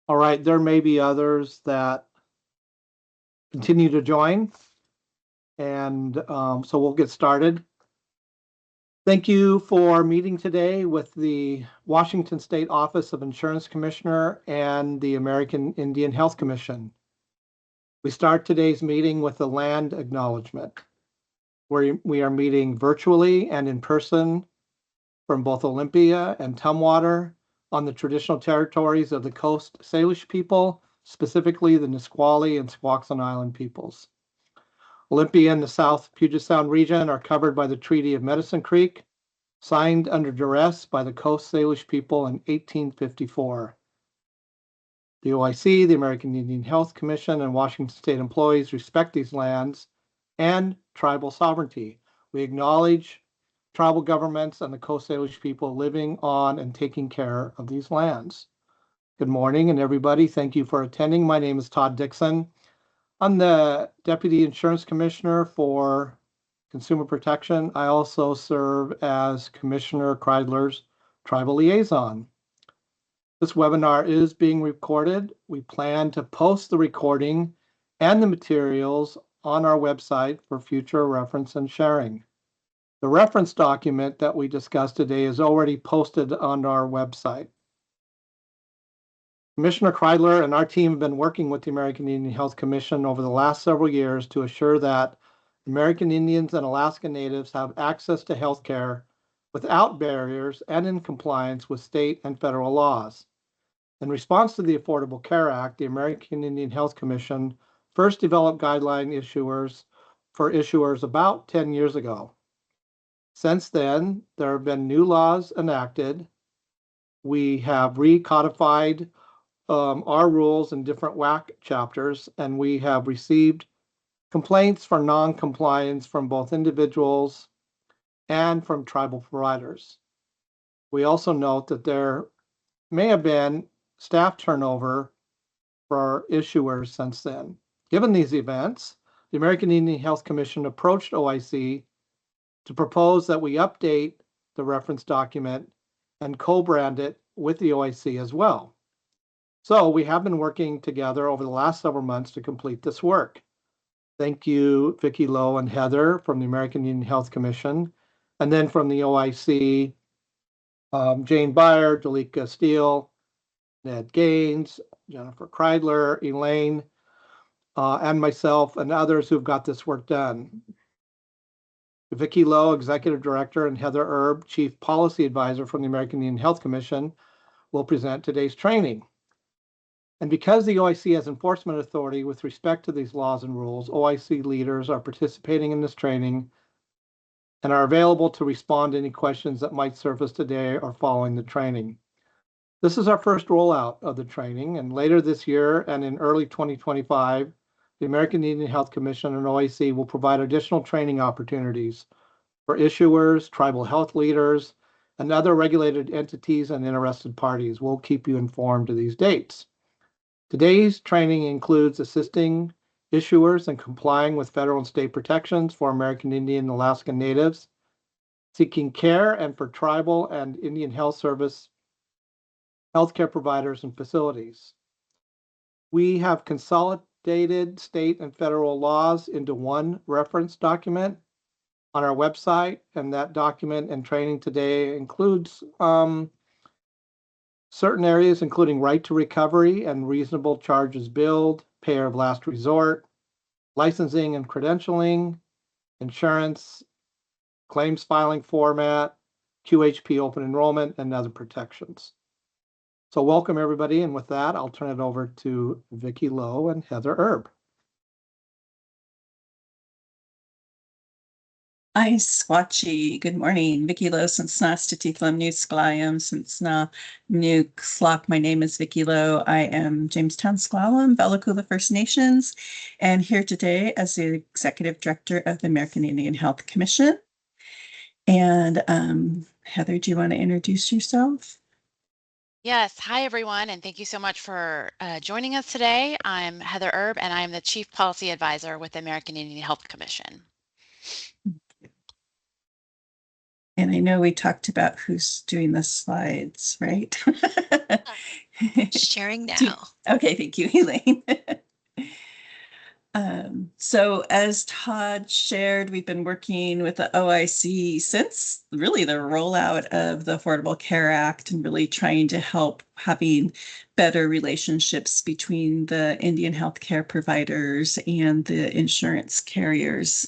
All right, there may be others that continue to join, and so we'll get started. Thank you for meeting today with the Washington State Office of Insurance Commissioner and the American Indian Health Commission. We start today's meeting with the land acknowledgement, where we are meeting virtually and in person from both Olympia and Tumwater on the traditional territories of the Coast Salish people, specifically the Nisqually and Squaxin Island peoples. Olympia and the South Puget Sound region are covered by the Treaty of Medicine Creek, signed under duress by the Coast Salish people in 1854. The OIC, the American Indian Health Commission, and Washington State employees respect these lands and tribal sovereignty. We acknowledge tribal governments and the Coast Salish people living on and taking care of these lands. Good morning, and everybody. Thank you for attending. My name is Todd Dixon. I'm the Deputy Insurance Commissioner for Consumer Protection. I also serve as Commissioner Kreidler's Tribal Liaison. This webinar is being recorded. We plan to post the recording and the materials on our website for future reference and sharing. The reference document that we discussed today is already posted on our website. Commissioner Kreidler and our team have been working with the American Indian Health Commission over the last several years to assure that American Indians and Alaska Natives have access to health care without barriers and in compliance with state and federal laws. In response to the Affordable Care Act, the American Indian Health Commission first developed guideline issuers for issuers about 10 years ago. Since then, there have been new laws enacted. We have recodified our rules in different WAC chapters, and we have received complaints for non-compliance from both individuals and from tribal providers. We also note that there may have been staff turnover for our issuers since then. Given these events, the American Indian Health Commission approached OIC to propose that we update the reference document and co-brand it with the OIC as well. So we have been working together over the last several months to complete this work. Thank you, Vicki Lowe and Heather from the American Indian Health Commission, and then from the OIC, Jane Byer, Dalika Steele, Ned Gaines, Jennifer Kreidler, Elaine, and myself and others who've got this work done. Vicki Lowe, Executive Director, and Heather Erb, Chief Policy Advisor from the American Indian Health Commission, will present today's training. And because the OIC has enforcement authority with respect to these laws and rules, OIC leaders are participating in this training and are available to respond to any questions that might surface today or following the training. This is our first rollout of the training, and later this year and in early 2025, the American Indian Health Commission and OIC will provide additional training opportunities for issuers, tribal health leaders, and other regulated entities and interested parties. We'll keep you informed of these dates. Today's training includes assisting issuers in complying with federal and state protections for American Indian and Alaska Natives, seeking care, and for tribal and Indian Health Service healthcare providers and facilities. We have consolidated state and federal laws into one reference document on our website, and that document and training today includes certain areas, including right to recovery and reasonable charges billed, payer of last resort, licensing and credentialing, insurance, claims filing format, QHP open enrollment, and other protections. So welcome everybody, and with that, I'll turn it over to Vicki Lowe and Heather Erb. Ai Swachi, good morning. Vicki Lowe, since Tithlam New Sklayam, since New Slok. My name is Vicki Lowe. I am Jamestown Sklallam, Belakula First Nations, and here today as the Executive Director of the American Indian Health Commission. And Heather, do you want to introduce yourself? Yes. Hi, everyone, and thank you so much for joining us today. I'm Heather Erb, and I am the Chief Policy Advisor with the American Indian Health Commission. And I know we talked about who's doing the slides, right? Sharing Do- now. Okay, thank you, Elaine. So as Todd shared, we've been working with the OIC since really the rollout of the Affordable Care Act and really trying to help having better relationships between the Indian healthcare providers and the insurance carriers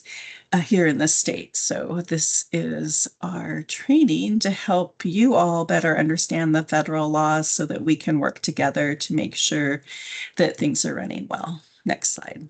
here in the state. So this is our training to help you all better understand the federal laws so that we can work together to make sure that things are running well. Next slide.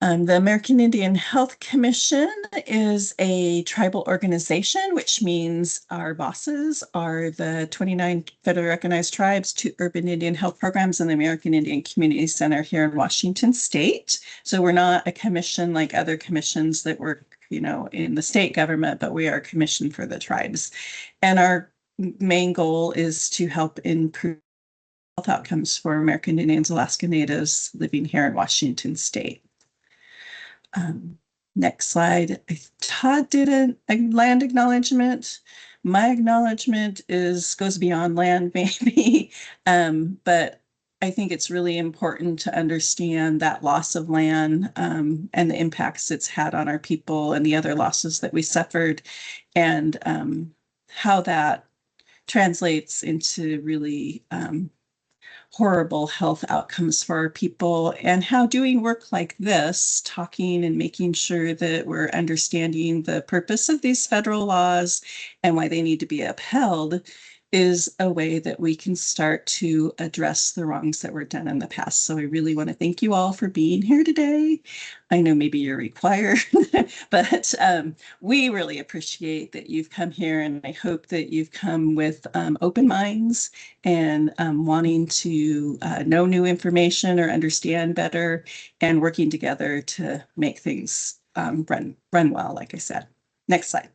The American Indian Health Commission is a tribal organization, which means our bosses are the 29 federally recognized tribes, 2 urban Indian health programs, and the American Indian Community Center here in Washington State. So we're not a commission like other commissions that work, in the state government, but we are a commission for the tribes. And our main goal is to help improve health outcomes for American Indians, Alaska Natives living here in Washington State. Next slide. Todd did a land acknowledgement. My acknowledgement goes beyond land, maybe, but I think it's really important to understand that loss of land and the impacts it's had on our people and the other losses that we suffered, and how that translates into really horrible health outcomes for our people, and how doing work like this, talking and making sure that we're understanding the purpose of these federal laws and why they need to be upheld, is a way that we can start to address the wrongs that were done in the past. So I really want to thank you all for being here today. I know maybe you're required, but we really appreciate that you've come here, and I hope that you've come with open minds and wanting to know new information or understand better, and working together to make things run well, like I said. Next slide.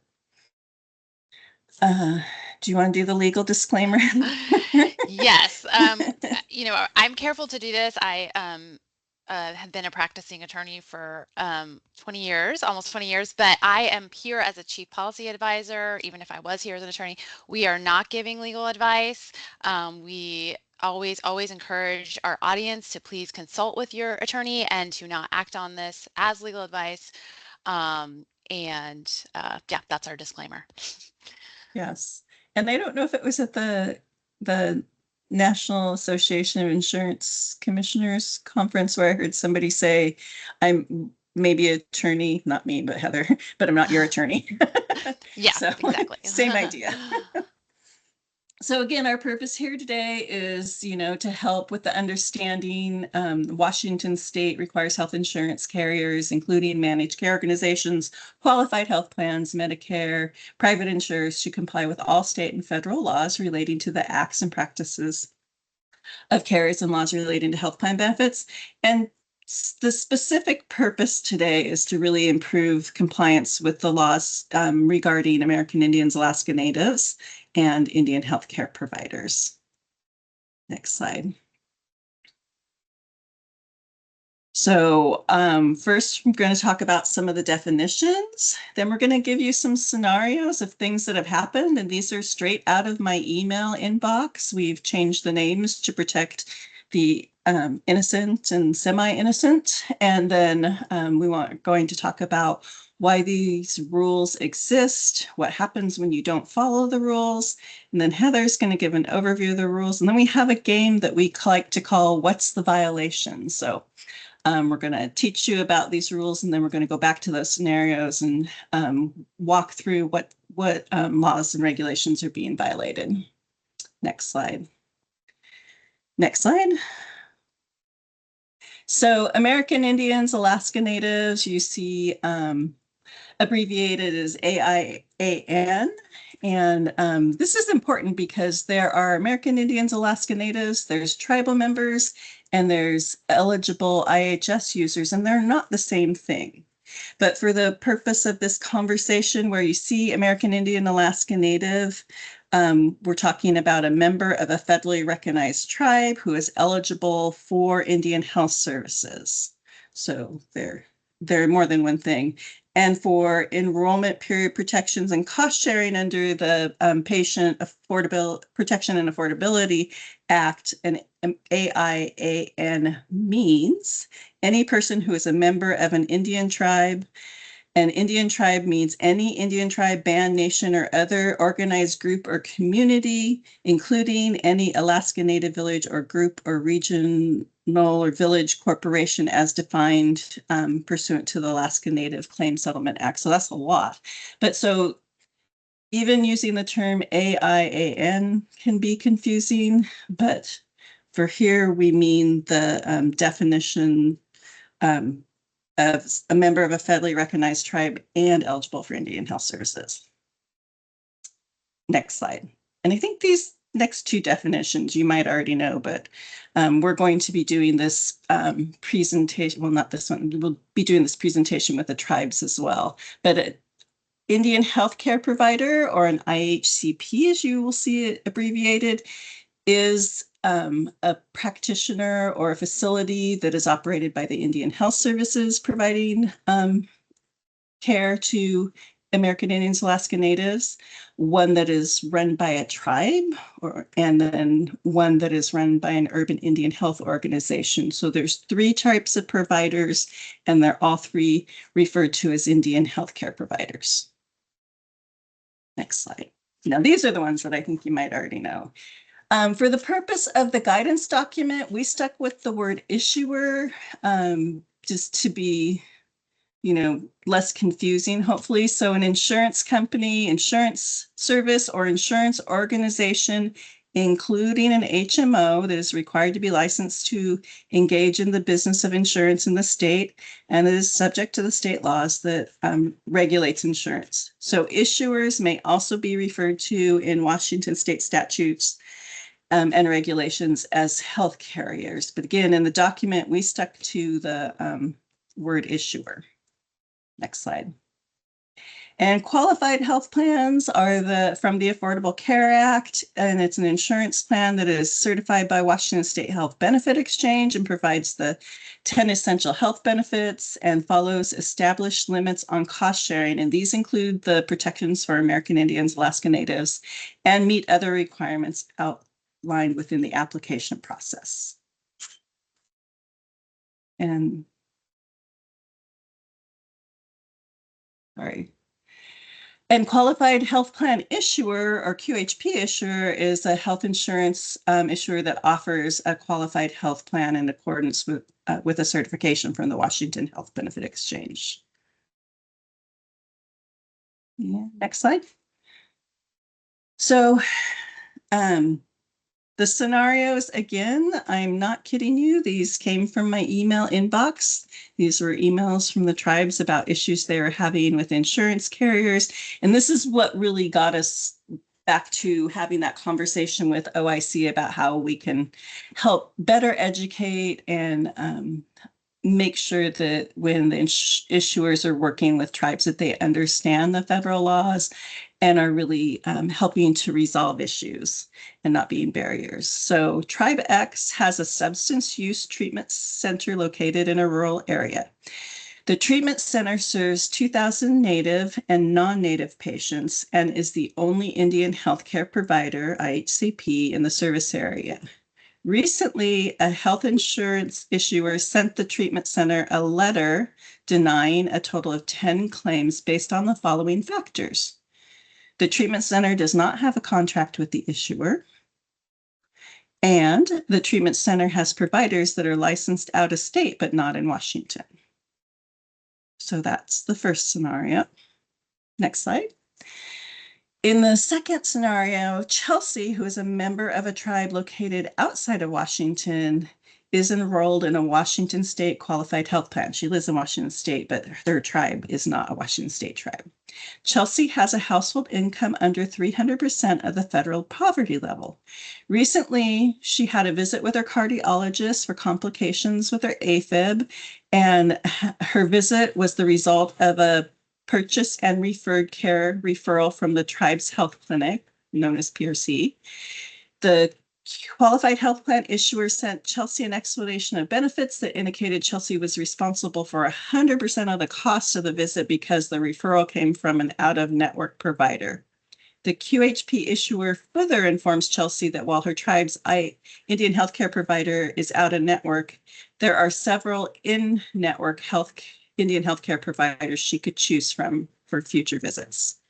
Do you want to do the legal disclaimer? Yes. I'm careful to do this. I have been a practicing attorney for 20 years, almost 20 years, but I am here as a chief policy advisor. Even if I was here as an attorney, we are not giving legal advice. We always encourage our audience to please consult with your attorney and to not act on this as legal advice. Yeah, that's our disclaimer. Yes. And I don't know if it was at the National Association of Insurance Commissioners conference where I heard somebody say, I'm maybe an attorney, not me, but Heather, but I'm not your attorney. Yeah, so, exactly. Same idea. So again, our purpose here today is, to help with the understanding. Washington State requires health insurance carriers, including managed care organizations, qualified health plans, Medicare, private insurers, to comply with all state and federal laws relating to the acts and practices of carriers and laws relating to health plan benefits. And the specific purpose today is to really improve compliance with the laws regarding American Indians, Alaska Natives, and Indian healthcare providers. Next slide. So first, we're going to talk about some of the definitions. Then we're going to give you some scenarios of things that have happened. And these are straight out of my email inbox. We've changed the names to protect the innocent and semi-innocent. And then going to talk about why these rules exist, what happens when you don't follow the rules. And then Heather's going to give an overview of the rules. And then we have a game that we like to call What's the Violation? So we're going to teach you about these rules, and then we're going to go back to those scenarios and walk through what laws and regulations are being violated. Next slide. Next slide. So American Indians, Alaska Natives, you see abbreviated as AIAN. And this is important because there are American Indians, Alaska Natives, there's tribal members, and there's eligible IHS users, and they're not the same thing. But for the purpose of this conversation, where you see American Indian, Alaska Native, we're talking about a member of a federally recognized tribe who is eligible for Indian health services. So they're they're more than one thing. And for enrollment period protections and cost sharing under the Patient Affordable Protection and Affordability Act, and AIAN means any person who is a member of an Indian tribe. An Indian tribe means any Indian tribe, band, nation, or other organized group or community, including any Alaska Native village or group or regional or village corporation as defined pursuant to the Alaska Native Claims Settlement Act. So that's a lot. But so even using the term AIAN can be confusing, but for here we mean the definition of a member of a federally recognized tribe and eligible for Indian Health Services. Next slide. And I think these next two definitions you might already know, but we're going to be doing this presentation. Well, not this one. We'll be doing this presentation with the tribes as well. But an Indian healthcare provider, or an IHCP, as you will see it abbreviated, is a practitioner or a facility that is operated by the Indian Health Services providing care to American Indians, Alaska Natives, one that is run by a tribe, and then one that is run by an urban Indian health organization. So there's three types of providers, and they're all three referred to as Indian healthcare providers. Next slide. Now, these are the ones that I think you might already know. For the purpose of the guidance document, we stuck with the word issuer just to be, less confusing, hopefully. So an insurance company, insurance service, or insurance organization, including an HMO that is required to be licensed to engage in the business of insurance in the state and is subject to the state laws that regulates insurance. So issuers may also be referred to in Washington state statutes and regulations as health carriers. But again, in the document, we stuck to the word issuer. Next slide. And qualified health plans are from the Affordable Care Act, and it's an insurance plan that is certified by Washington State Health Benefit Exchange and provides the 10 essential health benefits and follows established limits on cost sharing. And these include the protections for American Indians, Alaska Natives, and meet other requirements outlined within the application process. And qualified health plan issuer, or QHP issuer, is a health insurance issuer that offers a qualified health plan in accordance with a certification from the Washington Health Benefit Exchange. Yeah, next slide. So the scenarios, again, I'm not kidding you. These came from my email inbox. These were emails from the tribes about issues they were having with insurance carriers. And this is what really got us back to having that conversation with OIC about how we can help better educate and make sure that when the issuers are working with tribes that they understand the federal laws and are really helping to resolve issues and not being barriers. So Tribe X has a substance use treatment center located in a rural area. The treatment center serves 2,000 Native and non-Native patients and is the only Indian healthcare provider, IHCP, in the service area. Recently, a health insurance issuer sent the treatment center a letter denying a total of 10 claims based on the following factors. The treatment center does not have a contract with the issuer, and the treatment center has providers that are licensed out of state but not in Washington. So that's the first scenario. Next slide. In the second scenario, Chelsea, who is a member of a tribe located outside of Washington, is enrolled in a Washington state qualified health plan. She lives in Washington state, but her tribe is not a Washington state tribe. Chelsea has a household income under 300% of the federal poverty level. Recently, she had a visit with her cardiologist for complications with her AFib, and her visit was the result of a purchase and referred care referral from the tribe's health clinic, known as PRC. The qualified health plan issuer sent Chelsea an explanation of benefits that indicated Chelsea was responsible for 100% of the cost of the visit because the referral came from an out-of-network provider. The QHP issuer further informs Chelsea that while her tribe's Indian healthcare provider is out of network, there are several in-network Indian healthcare providers she could choose from for future visits.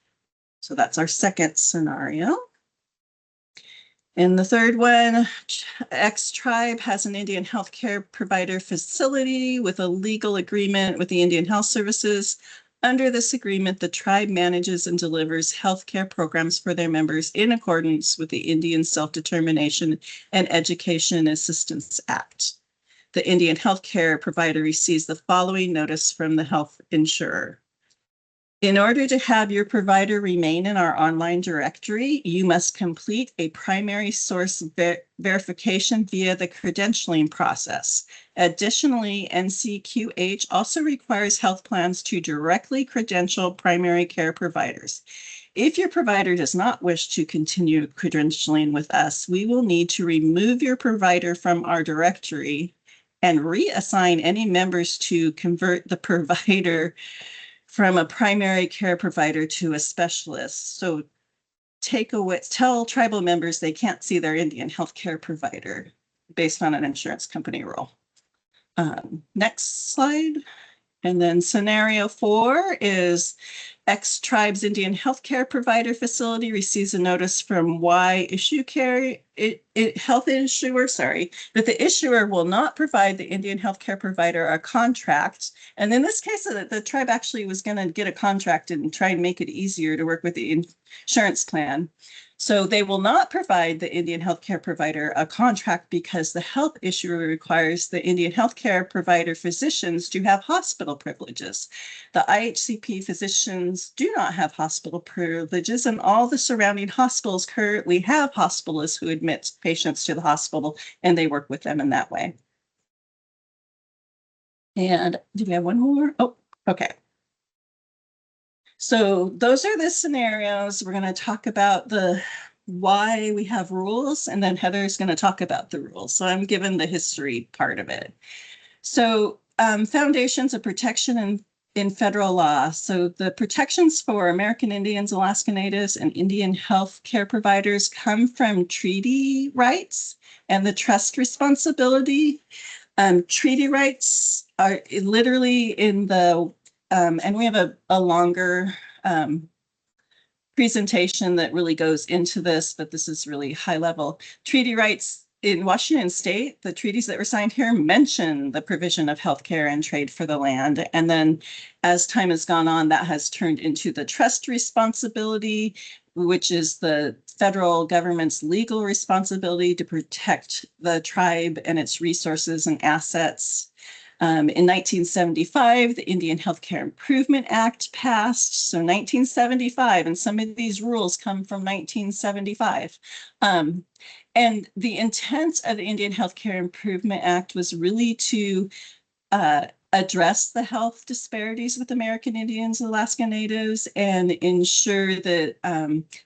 So that's our second scenario. And the third one, X tribe has an Indian healthcare provider facility with a legal agreement with the Indian Health Services. Under this agreement, the tribe manages and delivers healthcare programs for their members in accordance with the Indian Self-Determination and Education Assistance Act. The Indian healthcare provider receives the following notice from the health insurer. In order to have your provider remain in our online directory, you must complete a primary source verification via the credentialing process. Additionally, NCQH also requires health plans to directly credential primary care providers. If your provider does not wish to continue credentialing with us, we will need to remove your provider from our directory and reassign any members to convert the provider from a primary care provider to a specialist. So tell tribal members they can't see their Indian healthcare provider based on an insurance company rule. Next slide. And then scenario 4 is X tribe's Indian healthcare provider facility receives a notice from Y health insurer, that the issuer will not provide the Indian healthcare provider a contract. And in this case, the tribe actually was going to get a contract and try and make it easier to work with the insurance plan. So they will not provide the Indian healthcare provider a contract because the health issuer requires the Indian healthcare provider physicians to have hospital privileges. The IHCP physicians do not have hospital privileges, and all the surrounding hospitals currently have hospitalists who admit patients to the hospital, and they work with them in that way. And do we have one more? Oh, okay. So those are the scenarios. We're going to talk about why we have rules, and then Heather's going to talk about the rules. So I'm given the history part of it. So foundations of protection in federal law. So the protections for American Indians, Alaska Natives, and Indian health care providers come from treaty rights and the trust responsibility. Treaty rights are literally in the and we have a longer presentation that really goes into this, but this is really high level. Treaty rights in Washington State, the treaties that were signed here mention the provision of healthcare and trade for the land. And then as time has gone on, that has turned into the trust responsibility, which is the federal government's legal responsibility to protect the tribe and its resources and assets. In 1975, the Indian Healthcare Improvement Act passed. So 1975, and some of these rules come from 1975. And the intent of the Indian Healthcare Improvement Act was really to address the health disparities with American Indians, Alaska Natives, and ensure that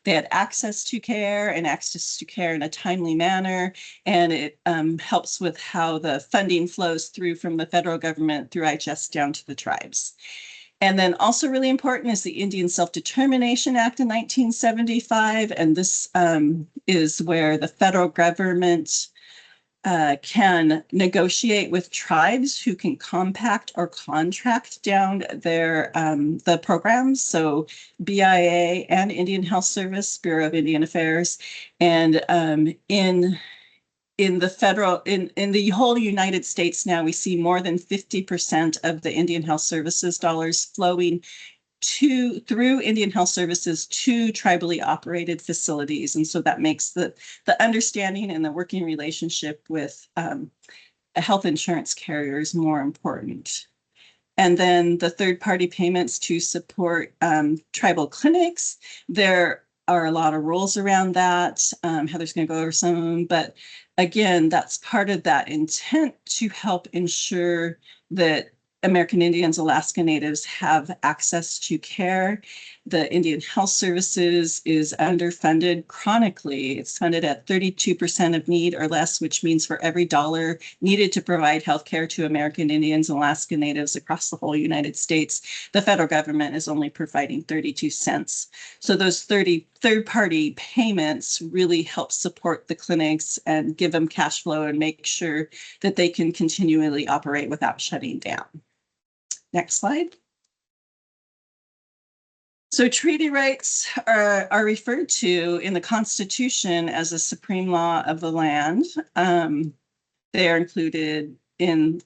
they had access to care and access to care in a timely manner. And it helps with how the funding flows through from the federal government through IHS down to the tribes. And then also really important is the Indian Self-Determination Act in 1975. And this is where the federal government can negotiate with tribes who can compact or contract down their the programs. So BIA and Indian Health Service, Bureau of Indian Affairs, and in the whole United States now, we see more than 50% of the Indian Health Services dollars flowing through Indian Health Services to tribally operated facilities. And so that makes the understanding and the working relationship with health insurance carriers more important. And then the third-party payments to support tribal clinics. There are a lot of rules around that. Heather's going to go over some of them, but again, that's part of that intent to help ensure that American Indians, Alaska Natives have access to care. the Indian Health Services is underfunded chronically. It's funded at 32% of need or less, which means for every dollar needed to provide healthcare to American Indians and Alaska Natives across the whole United States, the federal government is only providing 32 cents. So those third-party payments really help support the clinics and give them cash flow and make sure that they can continually operate without shutting down. Next slide. So treaty rights are referred to in the Constitution as a supreme law of the land. They are included in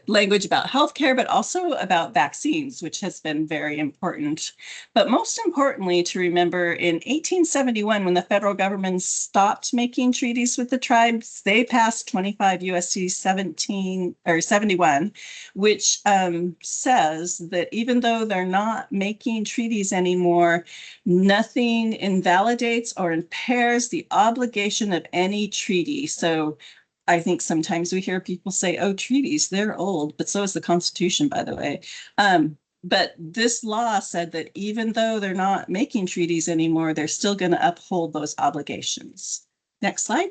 language about healthcare, but also about vaccines, which has been very important. But most importantly, to remember in 1871, when the federal government stopped making treaties with the tribes, they passed 25 USC 71, which says that even though they're not making treaties anymore, nothing invalidates or impairs the obligation of any treaty. So I think sometimes we hear people say, oh, treaties, they're old, but so is the Constitution, by the way. But this law said that even though they're not making treaties anymore, they're still going to uphold those obligations. Next slide.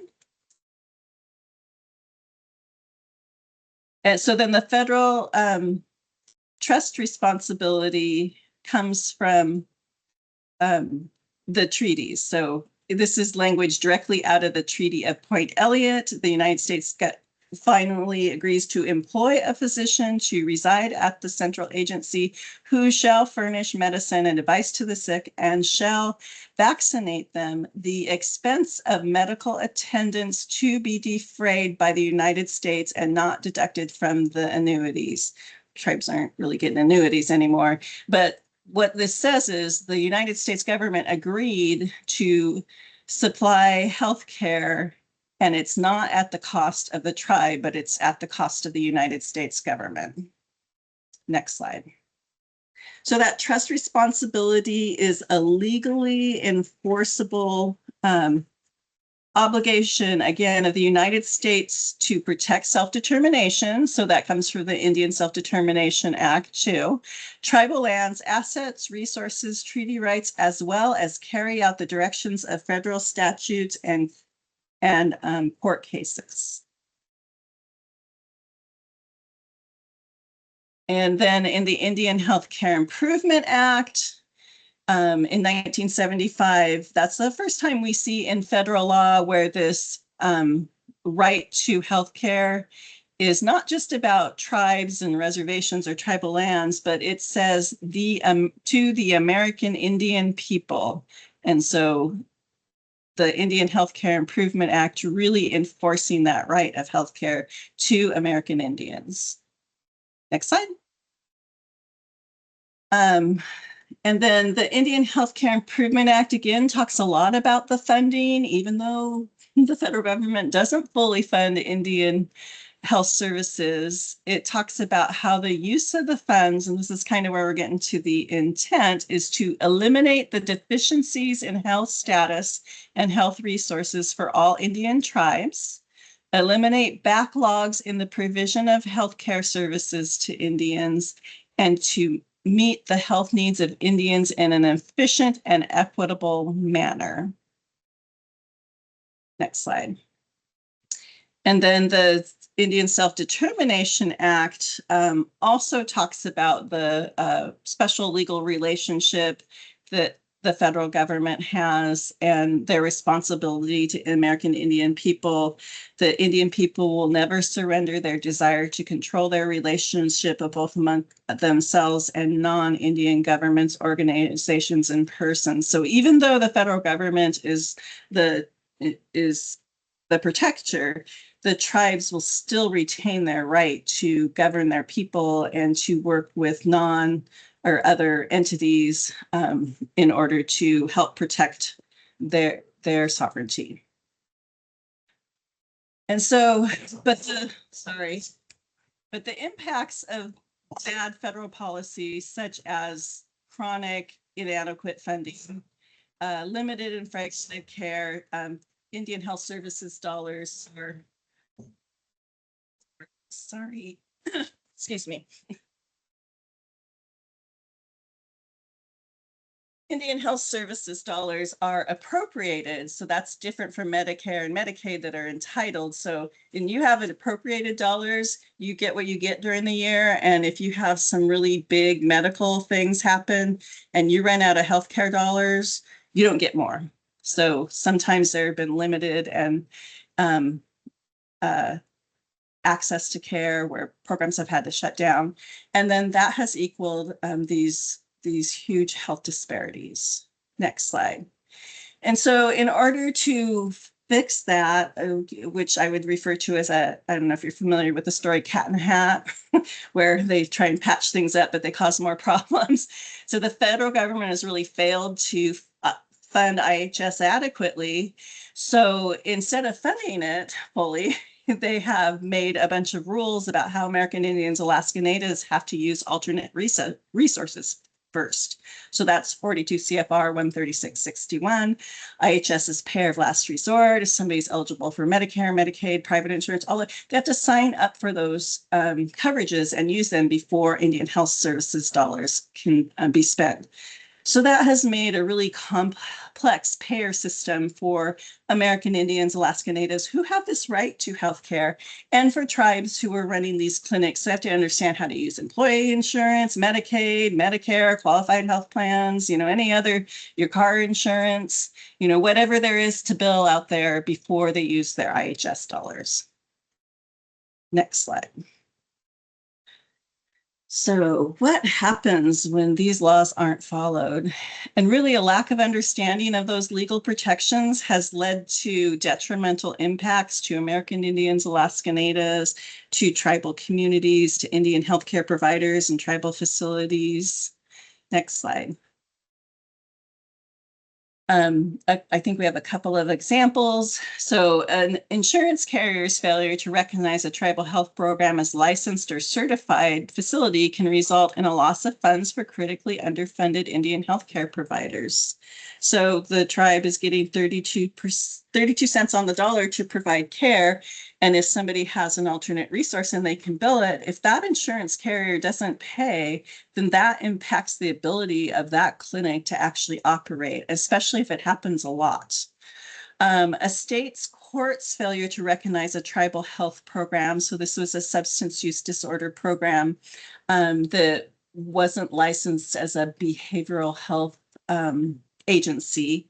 And so then the federal trust responsibility comes from the treaties. So this is language directly out of the Treaty of Point Elliott. The United States finally agrees to employ a physician to reside at the central agency who shall furnish medicine and advice to the sick and shall vaccinate them. The expense of medical attendance to be defrayed by the United States and not deducted from the annuities. Tribes aren't really getting annuities anymore, but what this says is the United States government agreed to supply health care, and it's not at the cost of the tribe, but it's at the cost of the United States government. Next slide. So that trust responsibility is a legally enforceable obligation, again, of the United States to protect self-determination. So that comes from the Indian Self-Determination Act too. Tribal lands, assets, resources, treaty rights, as well as carry out the directions of federal statutes and court cases. And then in the Indian Healthcare Improvement Act, in 1975, that's the first time we see in federal law where this right to healthcare is not just about tribes and reservations or tribal lands, but it says to the American Indian people. And so the Indian Healthcare Improvement Act really enforcing that right of healthcare to American Indians. Next slide. And then the Indian Healthcare Improvement Act, again, talks a lot about the funding, even though the federal government doesn't fully fund Indian health services. It talks about how the use of the funds, and this is kind of where we're getting to the intent, is to eliminate the deficiencies in health status and health resources for all Indian tribes, eliminate backlogs in the provision of healthcare services to Indians, and to meet the health needs of Indians in an efficient and equitable manner. Next slide. And then the Indian Self-Determination Act also talks about the special legal relationship that the federal government has and their responsibility to American Indian people. The Indian people will never surrender their desire to control their relationship of both among themselves and non-Indian governments, organizations, and persons. So even though the federal government is the protector, the tribes will still retain their right to govern their people and to work with or other entities in order to help protect their sovereignty. And so, but the impacts of bad federal policy, such as chronic inadequate funding, limited and fragmented care, Indian Health Services dollars are, excuse me. Indian Health Services dollars are appropriated. So that's different from Medicare and Medicaid that are entitled. So when you have appropriated dollars, you get what you get during the year. And if you have some really big medical things happen and you run out of healthcare dollars, you don't get more. So sometimes there have been limited and access to care where programs have had to shut down. And then that has equaled these huge health disparities. Next slide. And so in order to fix that, which I would refer to as I don't know if you're familiar with the story Cat in the Hat, where they try and patch things up, but they cause more problems. So the federal government has really failed to fund IHS adequately. So instead of funding it fully, they have made a bunch of rules about how American Indians, Alaska Natives have to use alternate resources first. So that's 42 CFR 13661. IHS's payer of last resort. If somebody's eligible for Medicare, Medicaid, private insurance, all that, they have to sign up for those coverages and use them before Indian Health Services dollars can be spent. So that has made a really complex payer system for American Indians, Alaska Natives who have this right to healthcare, and for tribes who are running these clinics. So they have to understand how to use employee insurance, Medicaid, Medicare, qualified health plans, any other, your car insurance, whatever there is to bill out there before they use their IHS dollars. Next slide. So what happens when these laws aren't followed? And really a lack of understanding of those legal protections has led to detrimental impacts to American Indians, Alaska Natives, to tribal communities, to Indian healthcare providers and tribal facilities. Next slide. I think we have a couple of examples. So an insurance carrier's failure to recognize a tribal health program as licensed or certified facility can result in a loss of funds for critically underfunded Indian healthcare providers. So the tribe is getting 32 cents on the dollar to provide care. And if somebody has an alternate resource and they can bill it, if that insurance carrier doesn't pay, then that impacts the ability of that clinic to actually operate, especially if it happens a lot. A state's court's failure to recognize a tribal health program, so this was a substance use disorder program that wasn't licensed as a behavioral health agency.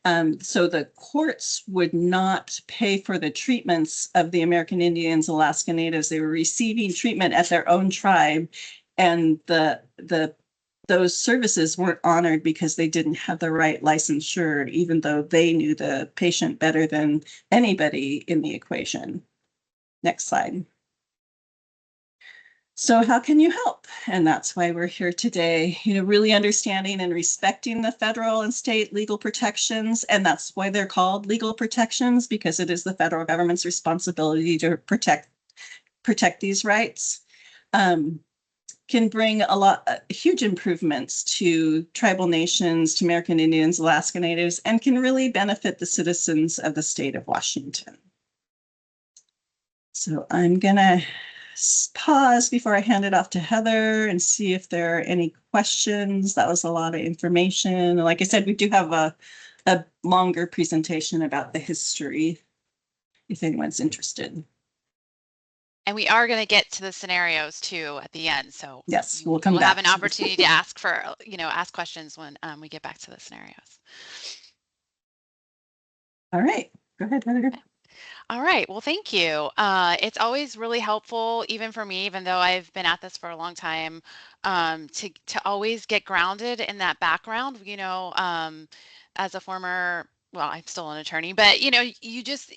So the courts would not pay for the treatments of the American Indians, Alaska Natives. They were receiving treatment at their own tribe, and those services weren't honored because they didn't have the right licensure, even though they knew the patient better than anybody in the equation. Next slide. So how can you help? And that's why we're here today, really understanding and respecting the federal and state legal protections. And that's why they're called legal protections, because it is the federal government's responsibility to protect these rights. Can bring huge improvements to tribal nations, to American Indians, Alaska Natives, and can really benefit the citizens of the state of Washington. So I'm gonna pause before I hand it off to Heather and see if there are any questions. That was a lot of information. Like I said, we do have a longer presentation about the history if anyone's interested. And we are going to get to the scenarios too at the end. So yes, we'll come back. We'll have an opportunity to ask questions when we get back to the scenarios. All right, go ahead, Heather. Okay. All right. Well, thank you. It's always really helpful, even for me, even though I've been at this for a long time, to always get grounded in that background. As a former, well, I'm still an attorney, but you just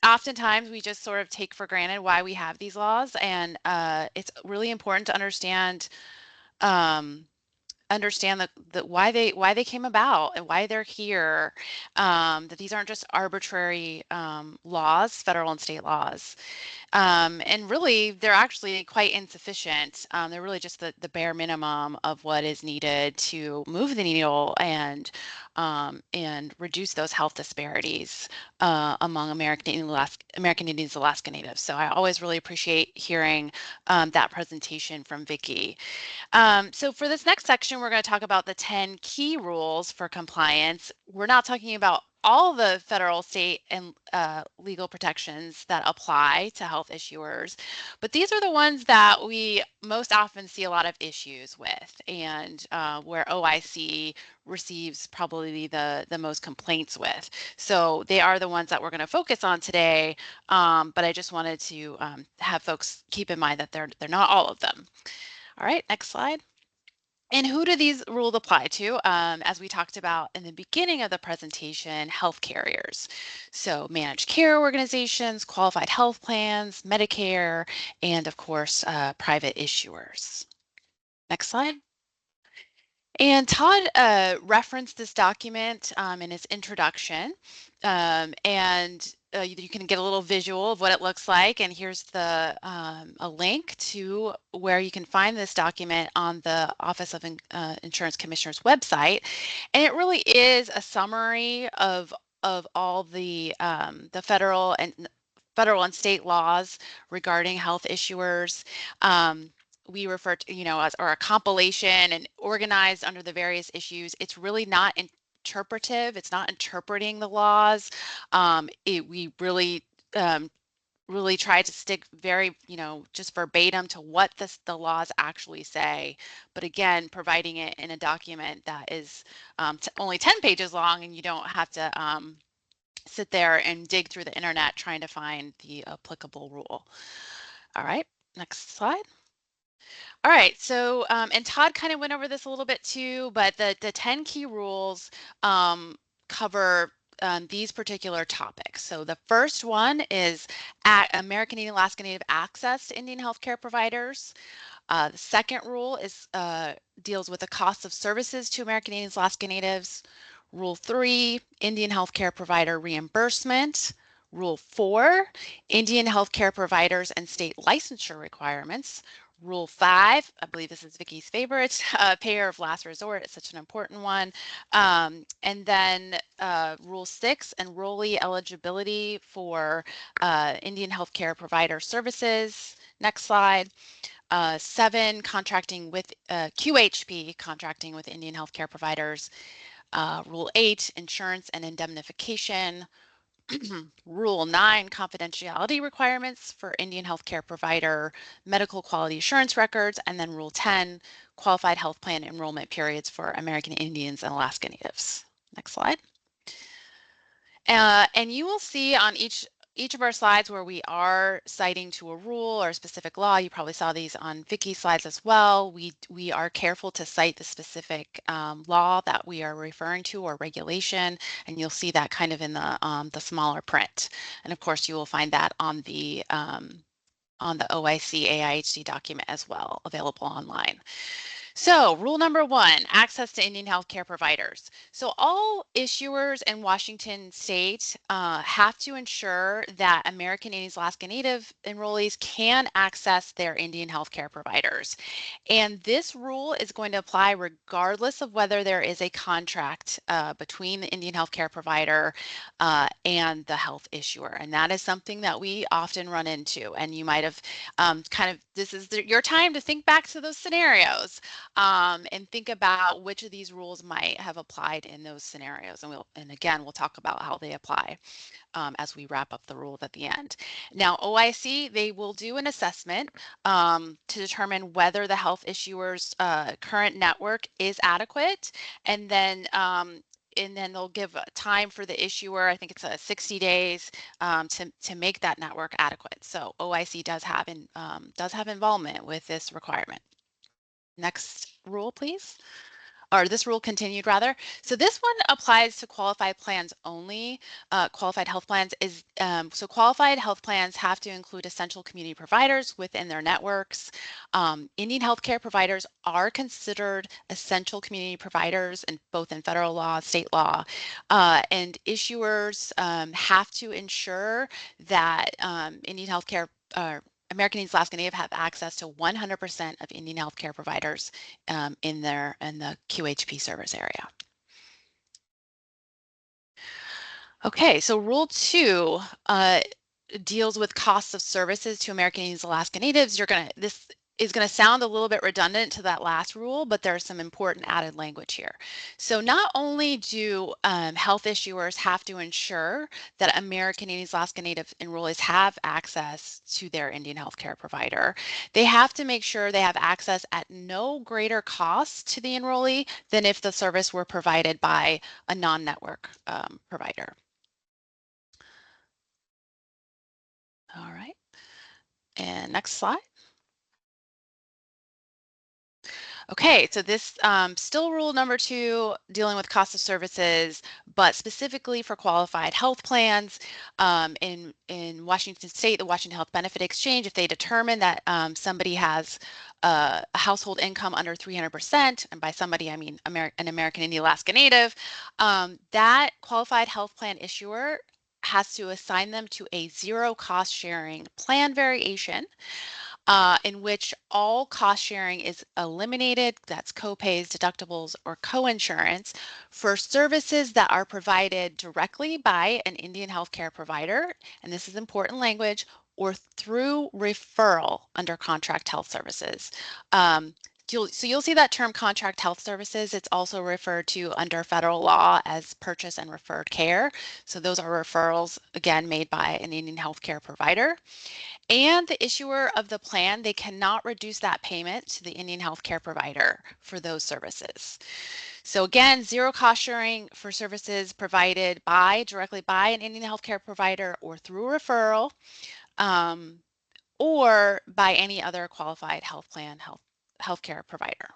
oftentimes we just sort of take for granted why we have these laws, and it's really important to understand why they came about and why they're here, that these aren't just arbitrary laws, federal and state laws, and really they're actually quite insufficient. They're really just the bare minimum of what is needed to move the needle and and reduce those health disparities among American Indians, Alaska Natives. So I always really appreciate hearing that presentation from Vicki. So for this next section, we're going to talk about the 10 key rules for compliance. We're not talking about all the federal, state, and legal protections that apply to health issuers, but these are the ones that we most often see a lot of issues with, and where OIC receives probably the most complaints with. So they are the ones that we're going to focus on today, but I just wanted to have folks keep in mind that they're not all of them. All right, next slide. And who do these rules apply to? As we talked about in the beginning of the presentation, health carriers. So managed care organizations, qualified health plans, Medicare, and of course, private issuers. Next slide. And Todd referenced this document in his introduction, and you can get a little visual of what it looks like. And here's a link to where you can find this document on the Office of Insurance Commissioner's website. And it really is a summary of all the federal and state laws regarding health issuers. We refer to, as or a compilation and organized under the various issues. It's really not interpretive. It's not interpreting the laws. We really really try to stick very, just verbatim to what the laws actually say. But again, providing it in a document that is only 10 pages long, and you don't have to sit there and dig through the internet trying to find the applicable rule. All right, next slide. All right, so and Todd kind of went over this a little bit too, but the 10 key rules cover these particular topics. So the first one is American Indian Alaska Native access to Indian healthcare providers. The second rule is deals with the cost of services to American Indians, Alaska Natives. Rule 3, Indian healthcare provider reimbursement. Rule 4, Indian healthcare providers and state licensure requirements. Rule 5, I believe this is Vicki's favorite, payer of last resort. It's such an important one. And then Rule 6, enrollee eligibility for Indian healthcare provider services. Next slide. 7, contracting with QHP, contracting with Indian healthcare providers. Rule 8, insurance and indemnification. Rule 9, confidentiality requirements for Indian healthcare provider medical quality assurance records. And then Rule 10, qualified health plan enrollment periods for American Indians and Alaska Natives. Next slide. And you will see on each of our slides where we are citing to a rule or a specific law. You probably saw these on Vicki's slides as well. We are careful to cite the specific law that we are referring to or regulation, and you'll see that kind of in the smaller print. And of course, you will find that on the OIC AIHC document as well, available online. So rule number 1, access to Indian healthcare providers. So all issuers in Washington state have to ensure that American Indians, Alaska Native enrollees can access their Indian healthcare providers. And this rule is going to apply regardless of whether there is a contract between the Indian healthcare provider and the health issuer. And that is something that we often run into. And you might have this is your time to think back to those scenarios. And think about which of these rules might have applied in those scenarios. And again, we'll talk about how they apply as we wrap up the rules at the end. Now, OIC, they will do an assessment to determine whether the health issuer's current network is adequate. And then they'll give time for the issuer, I think it's 60 days to make that network adequate. So OIC does have involvement with this requirement. Next rule, please. Or this rule continued rather. So this one applies to qualified plans only. Qualified health plans is, so qualified health plans have to include essential community providers within their networks. Indian healthcare providers are considered essential community providers in both in federal law, state law, and issuers have to ensure that Indian healthcare American Indians, Alaska Native have access to 100% of Indian healthcare providers in the QHP service area. Okay, so Rule 2 deals with costs of services to American Indians, Alaska Natives. This is gonna sound a little bit redundant to that last rule, but there's some important added language here. So not only do health issuers have to ensure that American Indians, Alaska Native enrollees have access to their Indian healthcare provider, they have to make sure they have access at no greater cost to the enrollee than if the service were provided by a non-network provider. All right, and next slide. Okay, so this still rule number 2, dealing with cost of services, but specifically for qualified health plans. In Washington State, the Washington Health Benefit Exchange, if they determine that somebody has a household income under 300%, and by somebody I mean an American Indian Alaska Native, that qualified health plan issuer has to assign them to a zero cost sharing plan variation in which all cost sharing is eliminated. That's copays, deductibles, or coinsurance for services that are provided directly by an Indian healthcare provider, and this is important language, or through referral under contract health services. So you'll see that term contract health services. It's also referred to under federal law as purchase and referred care. So those are referrals, again, made by an Indian healthcare provider. And the issuer of the plan, they cannot reduce that payment to the Indian healthcare provider for those services. So again, zero cost sharing for services provided directly by an Indian healthcare provider or through referral, or by any other qualified health plan, healthcare provider.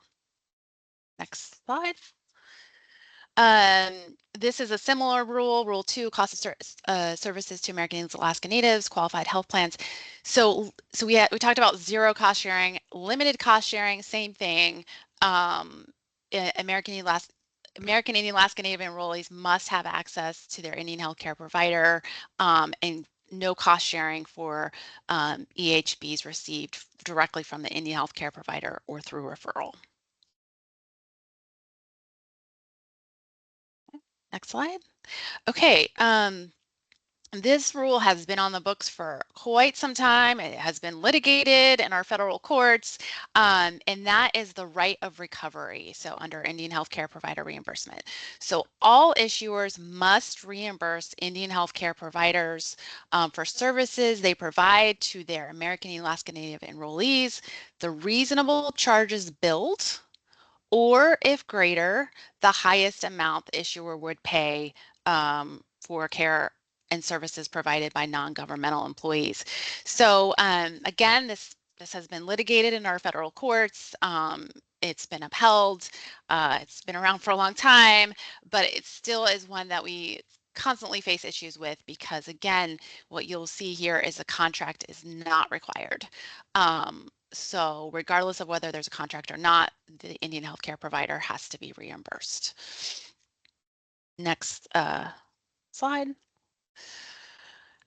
Next slide. This is a similar rule, Rule 2, cost of services to American Indians, Alaska Natives, qualified health plans. So we talked about zero cost sharing, limited cost sharing, same thing. American Indian, Alaska Native enrollees must have access to their Indian healthcare provider, and no cost sharing for EHBs received directly from the Indian healthcare provider or through referral. Next slide. Okay, this rule has been on the books for quite some time. It has been litigated in our federal courts, and that is the right of recovery. So under Indian healthcare provider reimbursement. So all issuers must reimburse Indian healthcare providers for services they provide to their American and Alaska Native enrollees. The reasonable charges billed, or if greater, the highest amount the issuer would pay for care and services provided by non-governmental employees. So again, this has been litigated in our federal courts. It's been upheld. It's been around for a long time, but it still is one that we constantly face issues with because, again, what you'll see here is a contract is not required. So regardless of whether there's a contract or not, the Indian healthcare provider has to be reimbursed. Next slide.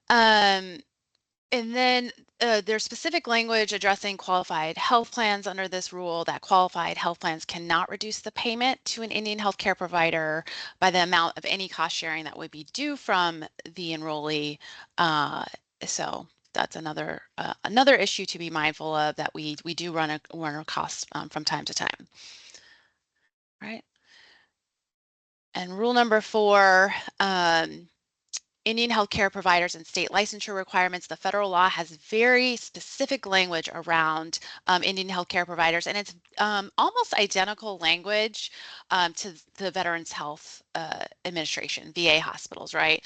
And then there's specific language addressing qualified health plans under this rule that qualified health plans cannot reduce the payment to an Indian healthcare provider by the amount of any cost sharing that would be due from the enrollee. So that's another issue to be mindful of, that we do run a cost from time to time. Right. And rule number 4, Indian healthcare providers and state licensure requirements. The federal law has very specific language around Indian healthcare providers, and it's almost identical language to the Veterans Health Administration, VA hospitals, right?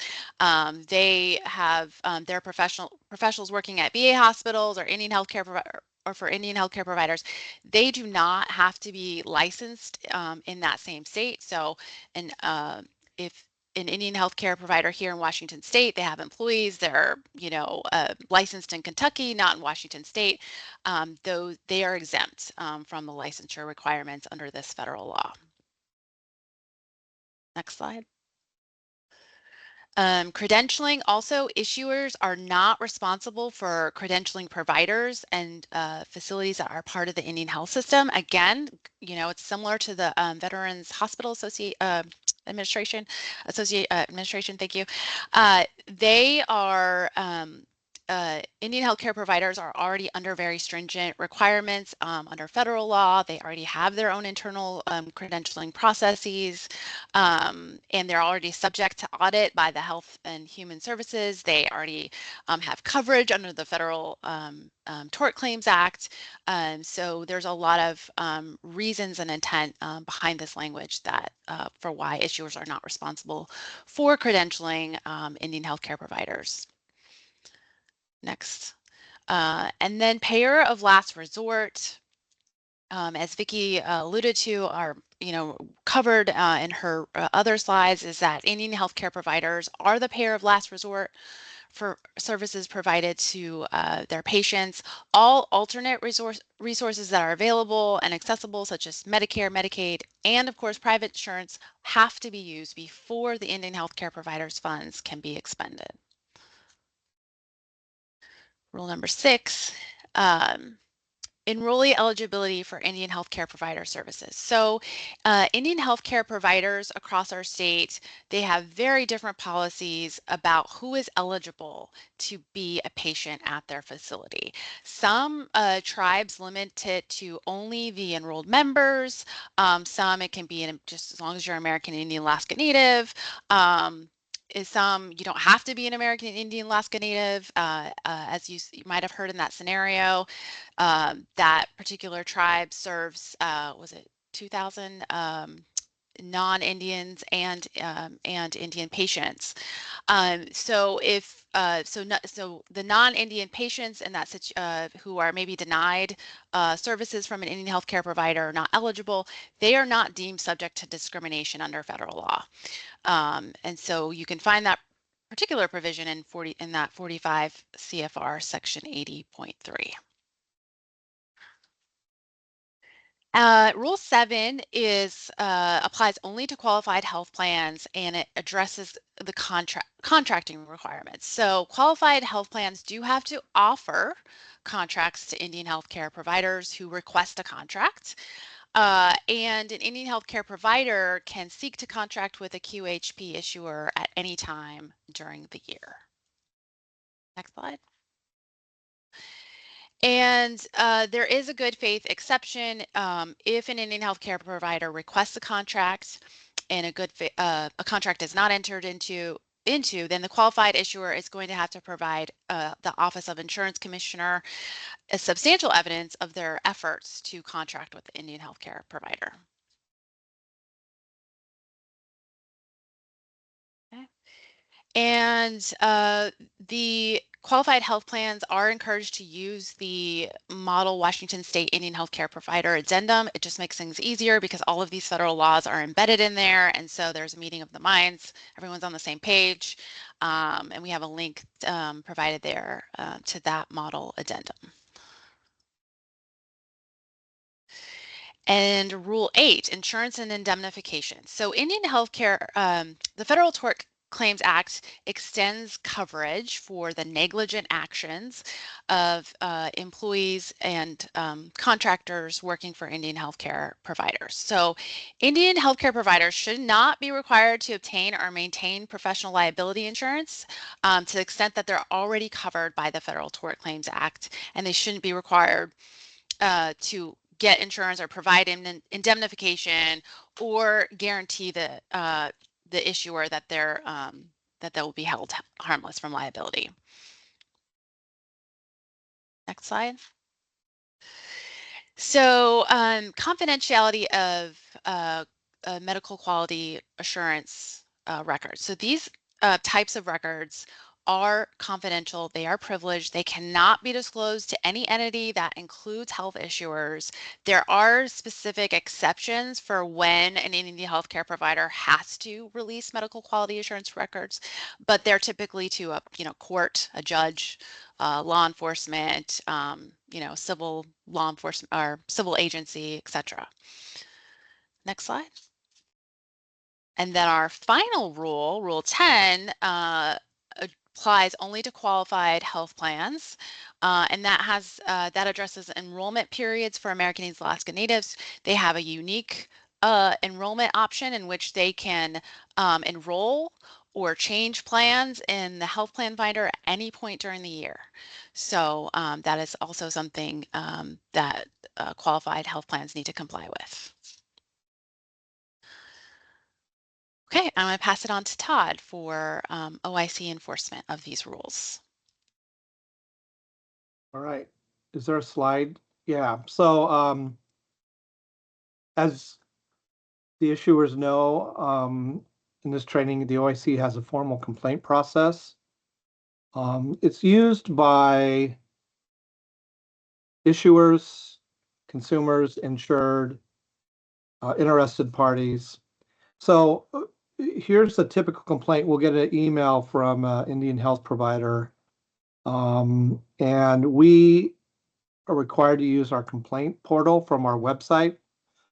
They have their professionals working at VA hospitals or Indian healthcare provider, or for Indian healthcare providers. They do not have to be licensed in that same state. So, and if an Indian healthcare provider here in Washington State, they have employees that are, licensed in Kentucky, not in Washington State, though they are exempt from the licensure requirements under this federal law. Next slide. Credentialing also, issuers are not responsible for credentialing providers and facilities that are part of the Indian health system. Again, you know, it's similar to the Veterans Hospital Administration. Thank you. They are Indian healthcare providers are already under very stringent requirements under federal law. They already have their own internal credentialing processes, and they're already subject to audit by the Health and Human Services. They already have coverage under the Federal Tort Claims Act. So there's a lot of reasons and intent behind this language that for why issuers are not responsible for credentialing Indian healthcare providers. Next. And then payer of last resort, as Vicki alluded to, are covered in her other slides, is that Indian healthcare providers are the payer of last resort for services provided to their patients. All alternate resources that are available and accessible, such as Medicare, Medicaid, and of course private insurance, have to be used before the Indian healthcare providers' funds can be expended. Rule number 6, enrollee eligibility for Indian healthcare provider services. So Indian healthcare providers across our state, they have very different policies about who is eligible to be a patient at their facility. Some tribes limit it to only the enrolled members. Some it can be just as long as you're American Indian Alaska Native. You don't have to be an American Indian Alaska Native, as you might have heard in that scenario. That particular tribe serves, was it 2,000 non-Indians and Indian patients. So the non-Indian patients and who are maybe denied services from an Indian healthcare provider are not eligible. They are not deemed subject to discrimination under federal law. And so you can find that particular provision in that 45 CFR section 80.3. Rule 7 applies only to qualified health plans, and it addresses the contracting requirements. So qualified health plans do have to offer contracts to Indian healthcare providers who request a contract. And an Indian healthcare provider can seek to contract with a QHP issuer at any time during the year. Next slide. And there is a good faith exception if an Indian healthcare provider requests a contract and a contract is not entered into, then the qualified issuer is going to have to provide the Office of Insurance Commissioner a substantial evidence of their efforts to contract with the Indian healthcare provider. Okay. And the qualified health plans are encouraged to use the Model Washington State Indian Healthcare Provider Addendum. It just makes things easier because all of these federal laws are embedded in there. And so there's a meeting of the minds. Everyone's on the same page. And we have a link provided there to that model addendum. And Rule 8, insurance and indemnification. So Indian healthcare, the Federal Tort Claims Act extends coverage for the negligent actions of employees and contractors working for Indian healthcare providers. So Indian healthcare providers should not be required to obtain or maintain professional liability insurance to the extent that they're already covered by the Federal Tort Claims Act, and they shouldn't be required to get insurance or provide indemnification or guarantee the issuer that they will be held harmless from liability. Next slide. So confidentiality of medical quality assurance records. So these types of records are confidential, they are privileged, they cannot be disclosed to any entity that includes health issuers. There are specific exceptions for when an Indian healthcare provider has to release medical quality assurance records, but they're typically to a court, a judge, law enforcement, civil law enforcement or civil agency, etc. Next slide. And then our final rule, Rule 10, applies only to qualified health plans, and that addresses enrollment periods for American Indians, Alaska Natives. They have a unique enrollment option in which they can enroll or change plans in the health plan finder at any point during the year. So that is also something that qualified health plans need to comply with. Okay, I'm going to pass it on to Todd for OIC enforcement of these rules. All right. Is there a slide? Yeah. So as the issuers know, in this training, the OIC has a formal complaint process. It's used by issuers, consumers, insured, interested parties. So here's a typical complaint. We'll get an email from an Indian health provider, and we are required to use our complaint portal from our website.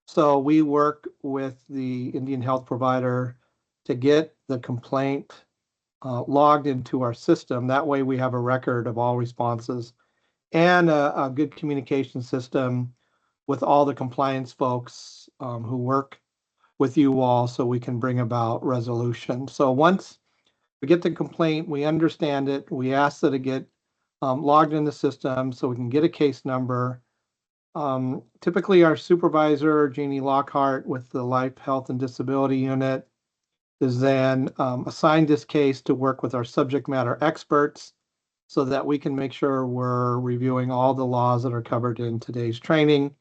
So we work with the Indian health provider to get the complaint logged into our system. That way we have a record of all responses and a good communication system with all the compliance folks who work with you all so we can bring about resolution. So once we get the complaint, we understand it, we ask that it get logged in the system so we can get a case number. Typically our supervisor, Jeannie Lockhart with the Life, Health, and Disability Unit, is then assigned this case to work with our subject matter experts so that we can make sure we're reviewing all the laws that are covered in today's training.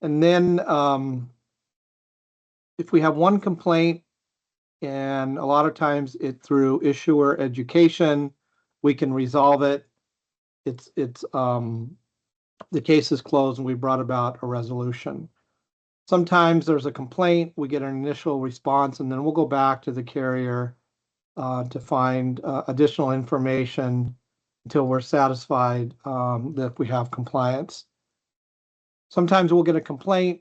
And then if we have one complaint, and a lot of times it through issuer education, we can resolve it. It's the case is closed and we brought about a resolution. Sometimes there's a complaint, we get an initial response, and then we'll go back to the carrier to find additional information until we're satisfied that we have compliance. Sometimes we'll get a complaint.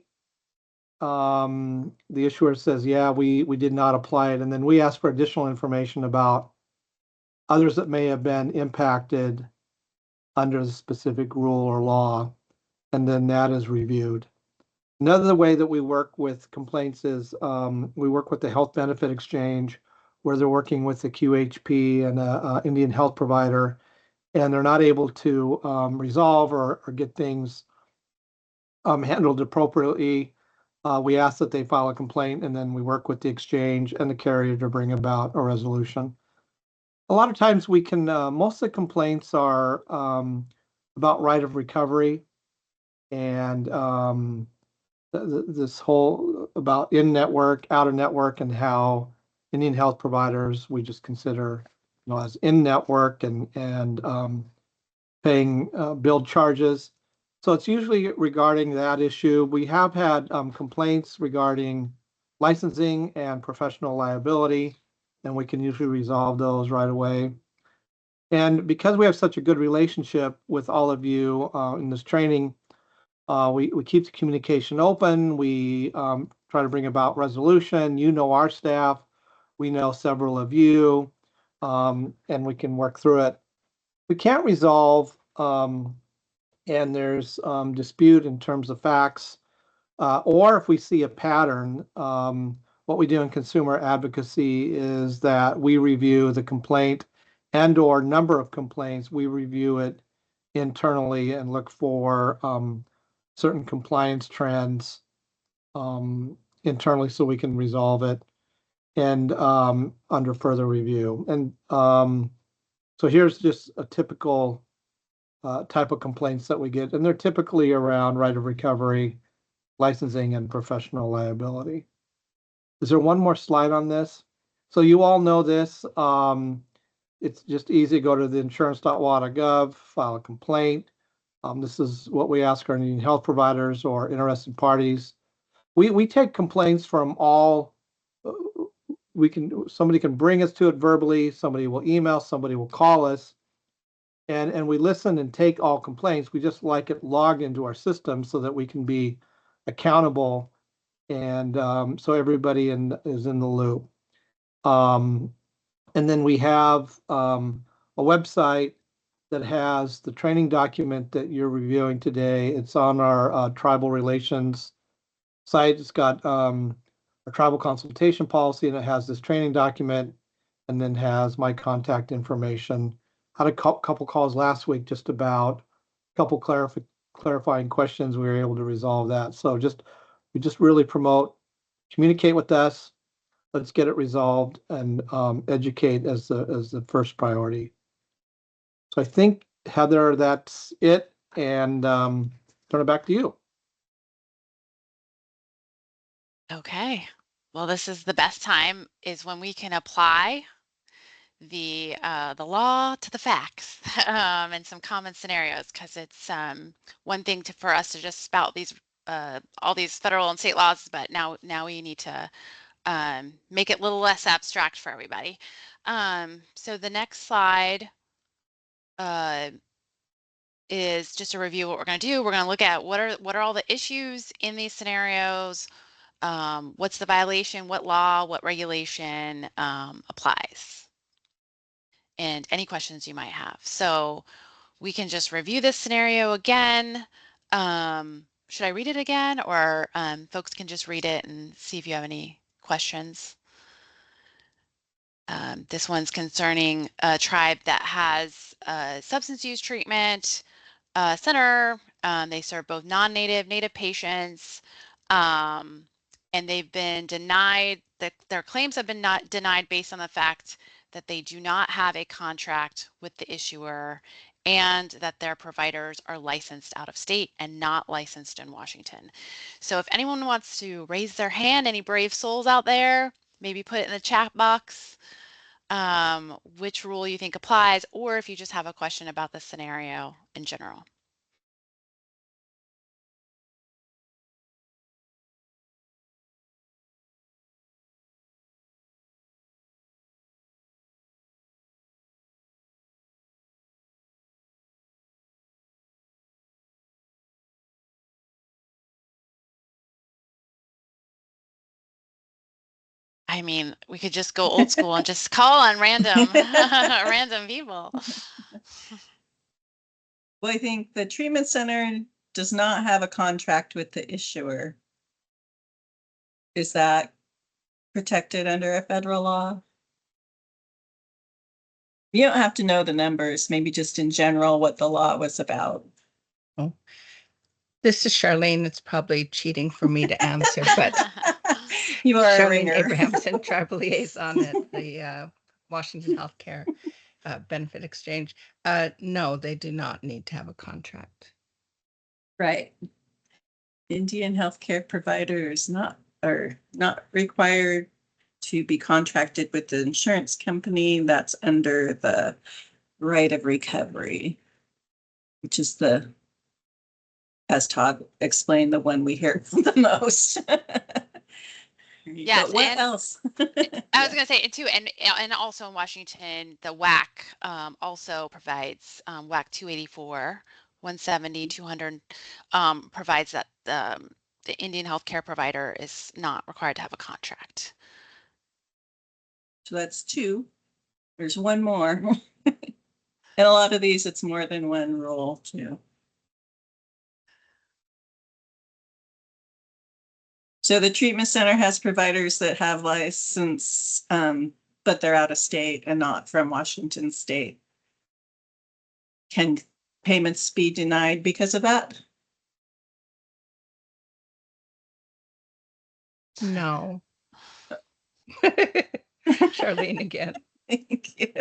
The issuer says, yeah, we did not apply it. And then we ask for additional information about others that may have been impacted under the specific rule or law. And then that is reviewed. Another way that we work with complaints is we work with the Health Benefit Exchange, where they're working with the QHP and an Indian health provider, and they're not able to resolve or get things handled appropriately. We ask that they file a complaint, and then we work with the exchange and the carrier to bring about a resolution. A lot of times we can, most of the complaints are about right of recovery and this whole about in-network, out-of-network, and how Indian health providers we just consider, as in-network and paying billed charges. So it's usually regarding that issue. We have had complaints regarding licensing and professional liability, and we can usually resolve those right away. And because we have such a good relationship with all of you in this training, we keep the communication open. We try to bring about resolution. You know our staff. We know several of you, and we can work through it. We can't resolve, and there's dispute in terms of facts, or if we see a pattern, what we do in consumer advocacy is that we review the complaint and or number of complaints. We review it internally and look for certain compliance trends internally so we can resolve it and under further review. And so here's just a typical type of complaints that we get, and they're typically around right of recovery, licensing, and professional liability. Is there one more slide on this? So you all know this. It's just easy. Go to the insurance.wa.gov, file a complaint. This is what we ask our Indian health providers or interested parties. We take complaints from all. Somebody can bring us to it verbally. Somebody will email. Somebody will call us, and we listen and take all complaints. We just like it logged into our system so that we can be accountable And so everybody is in the loop. And then we have a website that has the training document that you're reviewing today. It's on our tribal relations site. It's got a tribal consultation policy, and it has this training document, and then has my contact information. Had a couple calls last week just about a couple clarifying questions. We were able to resolve that. So we just really promote, communicate with us. Let's get it resolved, and educate as the first priority. So I think, Heather, that's it, and turn it back to you. Okay. Well, this is the best time is when we can apply the law to the facts and some common scenarios, because it's one thing for us to just spout these all these federal and state laws, but now we need to make it a little less abstract for everybody. So the next slide is just a review of what we're going to do. We're going to look at what are all the issues in these scenarios. What's the violation, what law, what regulation applies, and any questions you might have. So we can just review this scenario again. Should I read it again, or folks can just read it and see if you have any questions? This one's concerning a tribe that has substance use treatment center. They serve both non-native, native patients, and they've been denied, their claims have been not denied based on the fact that they do not have a contract with the issuer, and that their providers are licensed out of state and not licensed in Washington. So if anyone wants to raise their hand, any brave souls out there, maybe put it in the chat box, which rule you think applies, or if you just have a question about the scenario in general. I mean, we could just go old school and just call on random random people. Well, I think the treatment center does not have a contract with the issuer. Is that protected under a federal law? You don't have to know the numbers, maybe just in general what the law was about. Oh, this is Charlene. It's probably cheating for me to answer, but You are a Charlene ringer. Abrahamson, tribal liaison at the Washington Healthcare Benefit Exchange. No, they do not need to have a contract. Right. Indian healthcare providers are not required to be contracted with the insurance company. That's under the right of recovery, which is as Todd explained, the one we hear the most. Yes, but what else? I was going to say too, and also in Washington, the WAC also provides WAC 284, 170, 200 provides that the Indian healthcare provider is not required to have a contract. So that's two. There's one more. And a lot of these, it's more than one rule too. So the treatment center has providers that have license, but they're out of state and not from Washington state. Can payments be denied because of that? No. Charlene again. Thank you.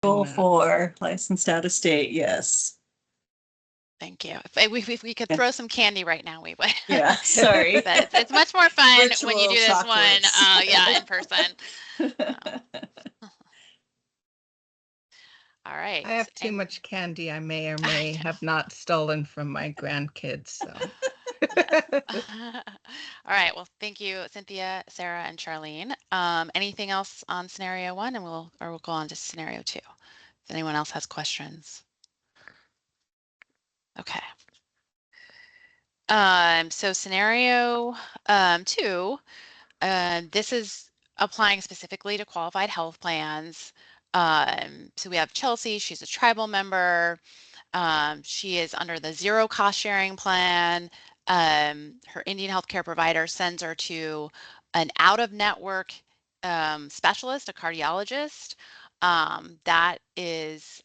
Goal for licensed out of state, yes. Thank you. If we could throw some candy right now, we would. Yeah, sorry. But it's much more fun when you do Virtual this one, yeah, in person. All right. I have too much candy. I may or may have not stolen from my grandkids. So. All right. Well, thank you, Cynthia, Sarah, and Charlene. Anything else on scenario one, and we'll go on to scenario two. If anyone else has questions. Okay. So scenario 2, this is applying specifically to qualified health plans. So we have Chelsea, she's a tribal member. She is under the zero cost sharing plan. Her Indian healthcare provider sends her to an out-of-network specialist, a cardiologist. That is,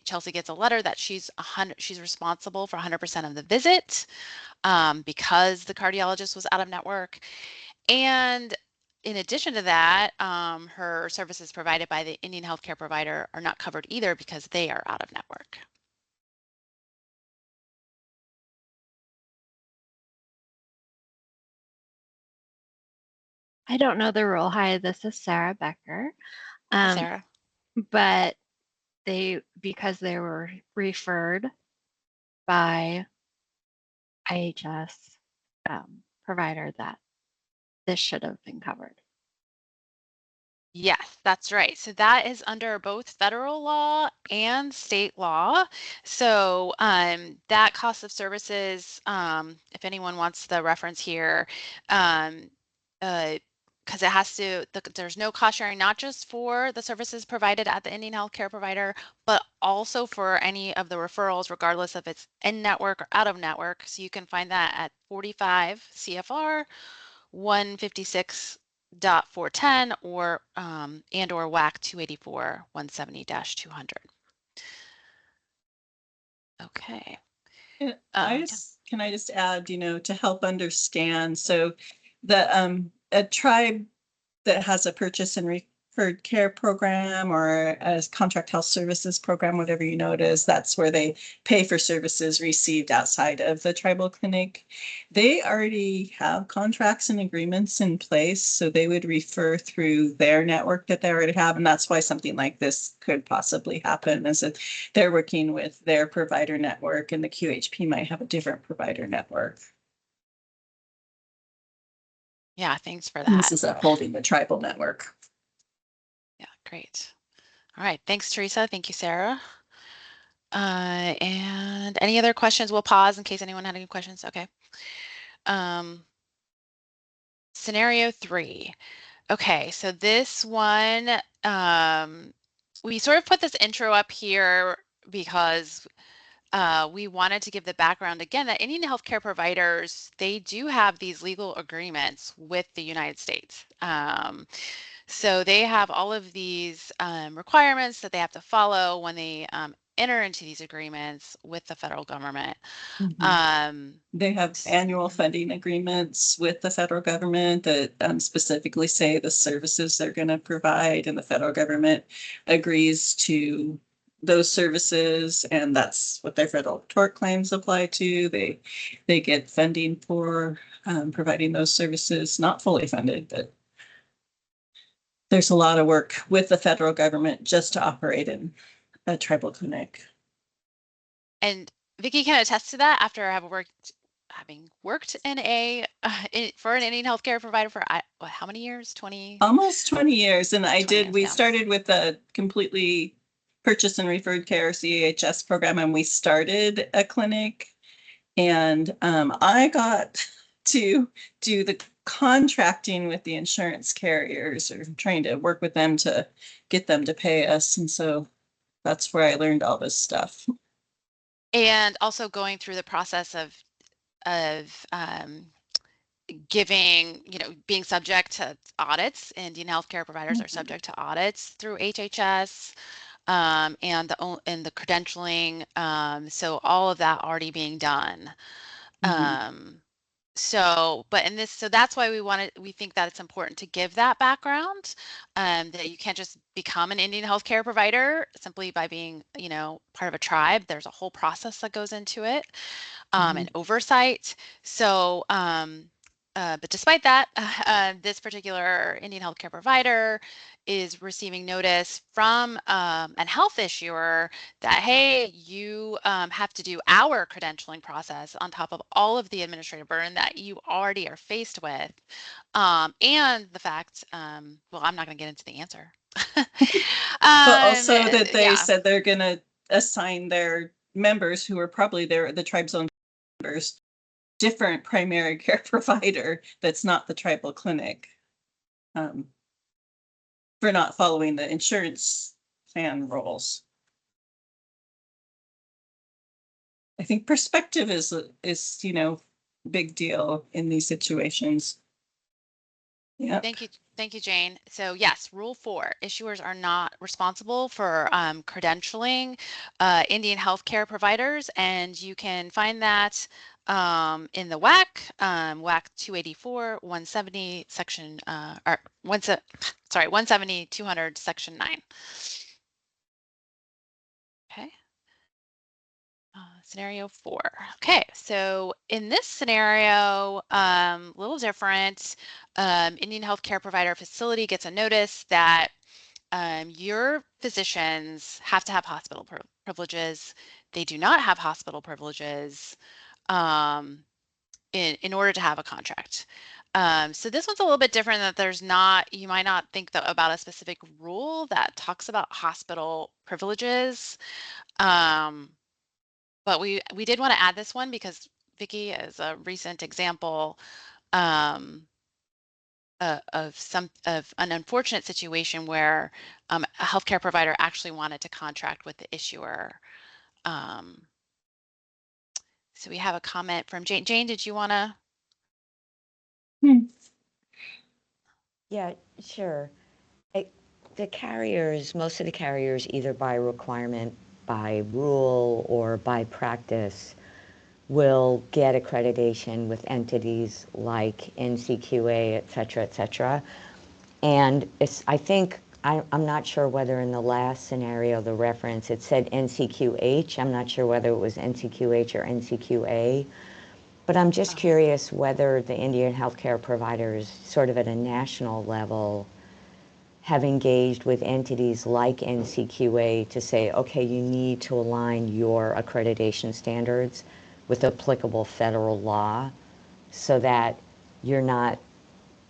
Chelsea gets a letter that she's responsible for 100% of the visit because the cardiologist was out of network. And in addition to that, her services provided by the Indian healthcare provider are not covered either because they are out of network. I don't know the rule. Hi, this is Sarah Becker. Sarah? But because they were referred by IHS provider, that this should have been covered. Yes, that's right. So that is under both federal law and state law. So that cost of services, if anyone wants the reference here, because it has to, there's no cost sharing, not just for the services provided at the Indian healthcare provider, but also for any of the referrals, regardless if it's in network or out of network. So you can find that at 45 CFR 156.410 or and or WAC 284 170-200. Okay. Can I just add, to help understand, so the a tribe that has a purchase and referred care program or a contract health services program, whatever it is, that's where they pay for services received outside of the tribal clinic. They already have contracts and agreements in place, so they would refer through their network that they already have, and that's why something like this could possibly happen, is that they're working with their provider network and the QHP might have a different provider network. Yeah, thanks for that. And this is upholding the tribal network. Yeah, great. All right, thanks, Teresa. Thank you, Sarah. And any other questions? We'll pause in case anyone had any questions. Okay. Scenario 3. Okay, so this one, we sort of put this intro up here because we wanted to give the background again that Indian healthcare providers, they do have these legal agreements with the United States. So they have all of these requirements that they have to follow when they enter into these agreements with the federal government. They have annual funding agreements with the federal government that specifically say the services they're going to provide, and the federal government agrees to those services, and that's what their federal tort claims apply to. They get funding for providing those services, not fully funded, but there's a lot of work with the federal government just to operate in a tribal clinic. And Vicki can attest to that after having worked in for an Indian healthcare provider for how many years? 20? Almost 20 years. And we years, started with a completely purchase and referred care CHS program, and we started a clinic, and I got to do the contracting with the insurance carriers, or trying to work with them to get them to pay us. And so that's where I learned all this stuff. And also going through the process of giving, being subject to audits. Indian healthcare providers are subject to audits through HHS and the credentialing. So all of that already being done. So that's why we think that it's important to give that background, that you can't just become an Indian healthcare provider simply by being, part of a tribe. There's a whole process that goes into it, and oversight. So, but despite that, this particular Indian healthcare provider is receiving notice from a health issuer that, hey, you have to do our credentialing process on top of all of the administrative burden that you already are faced with. And the fact, well, I'm not going to get into the answer. But also that they said they're going to assign their members who are probably the tribe's own members, different primary care provider that's not the tribal clinic, for not following the insurance plan rules. I think perspective is big deal in these situations. Yeah. Thank you, Jane. So yes, Rule 4, issuers are not responsible for credentialing Indian healthcare providers, and you can find that in the WAC, WAC 284, 170, section, 170, 200, section 9. Okay. Scenario 4. Okay, so in this scenario, a little different. Indian healthcare provider facility gets a notice that your physicians have to have hospital privileges. They do not have hospital privileges in order to have a contract. So this one's a little bit different, that there's not, you might not think about a specific rule that talks about hospital privileges. But we did want to add this one because Vicki is a recent example of an unfortunate situation where a healthcare provider actually wanted to contract with the issuer. So we have a comment from Jane. Jane, did you want to? Yeah, sure. The carriers, most of the carriers, either by requirement, by rule, or by practice, will get accreditation with entities like NCQA, et cetera, et cetera. And I think, I'm not sure whether in the last scenario, the reference, it said NCQH. I'm not sure whether it was NCQH or NCQA. But I'm just curious whether the Indian healthcare providers, sort of at a national level, have engaged with entities like NCQA to say, okay, you need to align your accreditation standards with applicable federal law so that you're not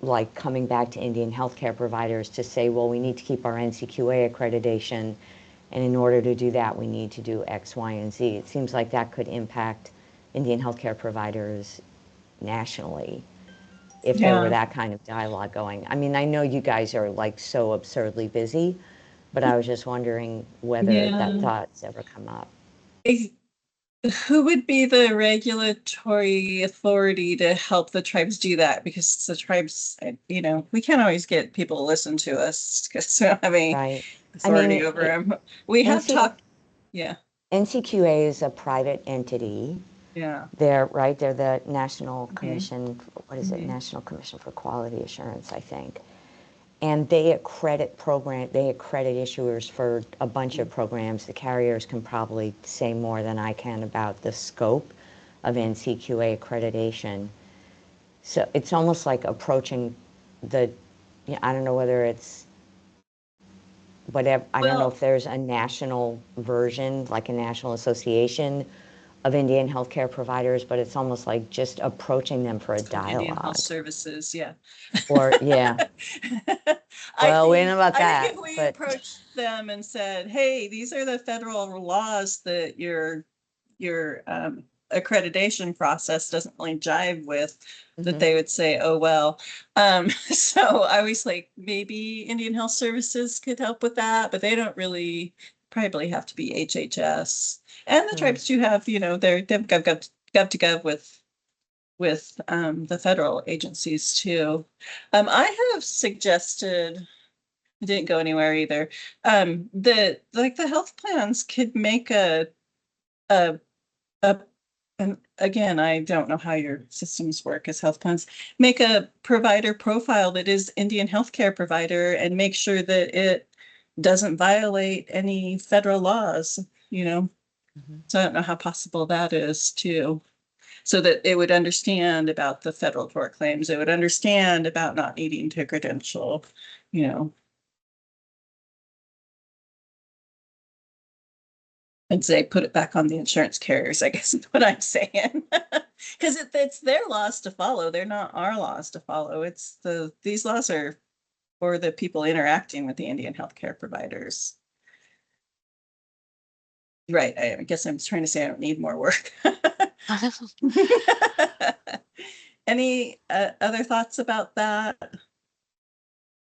like coming back to Indian healthcare providers to say, well, we need to keep our NCQA accreditation, and in order to do that, we need to do X, Y, and Z. It seems like that could impact Indian healthcare providers nationally if there were that kind of dialogue going. I mean, I know you guys are like so absurdly busy, but I was just wondering whether that thought's ever come up. Who would be the regulatory authority to help the tribes do that? Because the tribes, we can't always get people to listen to us because we don't have any authority over them. We have talked, NCQA is a private entity. Yeah. They're the National Commission, what is it? National Commission for Quality Assurance, I think. And they accredit issuers for a bunch of programs. The carriers can probably say more than I can about the scope of NCQA accreditation. So it's almost like approaching I don't know whether it's whatever, I don't know if there's a national version, like a national association of Indian healthcare providers, but it's almost like just approaching them for a dialogue. Indian Health Services, yeah. Or, yeah. Well, we don't know about that. I think if we approached them and said, hey, these are the federal laws that your accreditation process doesn't really jive with, that they would say, oh, well. So I was like, maybe Indian Health Services could help with that, but they don't really probably have to be HHS. And the tribes do have, they've gov to gov with the federal agencies too. I have suggested, it didn't go anywhere either, that like the health plans could make and again, I don't know how your systems work as health plans, make a provider profile that is Indian healthcare provider and make sure that it doesn't violate any federal laws, So I don't know how possible that is too. So that it would understand about the federal tort claims. It would understand about not needing to credential, And say, put it back on the insurance carriers, I guess is what I'm saying. Because it's their laws to follow. They're not our laws to follow. These laws are for the people interacting with the Indian healthcare providers. Right. I guess I'm trying to say I don't need more work. Any other thoughts about that?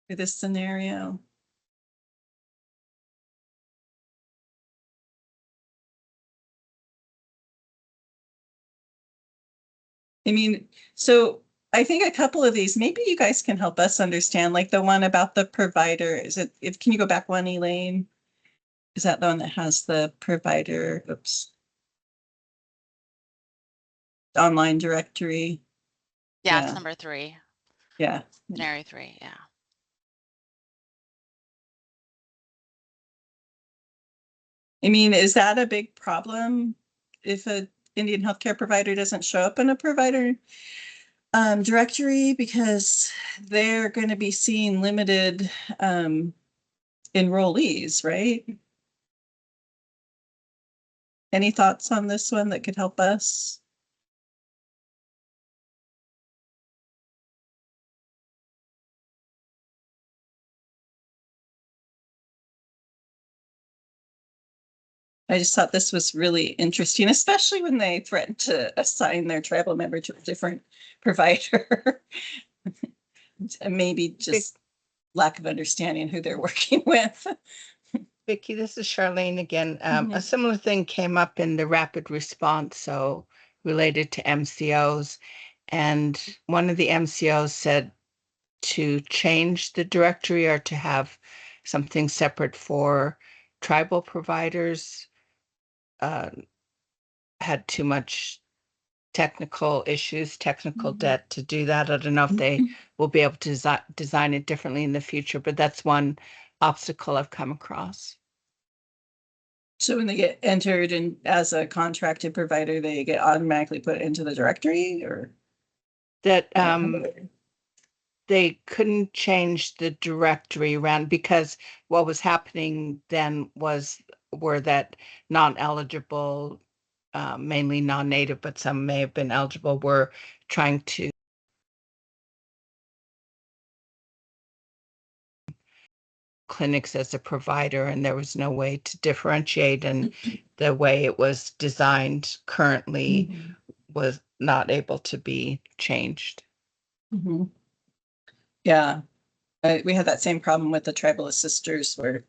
For this scenario? I mean, so I think a couple of these, maybe you guys can help us understand, like the one about the provider. Is it, if, can you go back one, Elaine? Is that the one that has the provider, oops, online directory? Yeah, it's Yeah. number 3, Yeah. scenario 3. Yeah. I mean, is that a big problem if a Indian healthcare provider doesn't show up in a provider directory because they're going to be seeing limited enrollees, right? Any thoughts on this one that could help us? I just thought this was really interesting, especially when they threatened to assign their tribal member to a different provider. Maybe just lack of understanding who they're working with. Vicky, this is Charlene again. A Mhm. similar thing came up in the rapid response, so related to MCOs. And one of the MCOs said to change the directory or to have something separate for tribal providers. Had too much technical issues, technical debt to do that. I don't know if they will be able to design it differently in the future, but that's one obstacle I've come across. So when they get entered in as a contracted provider, they get automatically put into the directory, or That they couldn't change the directory around because what was happening then were that non-eligible, mainly non-native, but some may have been eligible, were trying to clinics as a provider, and there was no way to differentiate, and the way it was designed currently was not able to be changed. Mhm. Yeah, we had that same problem with the Tribalist Sisters where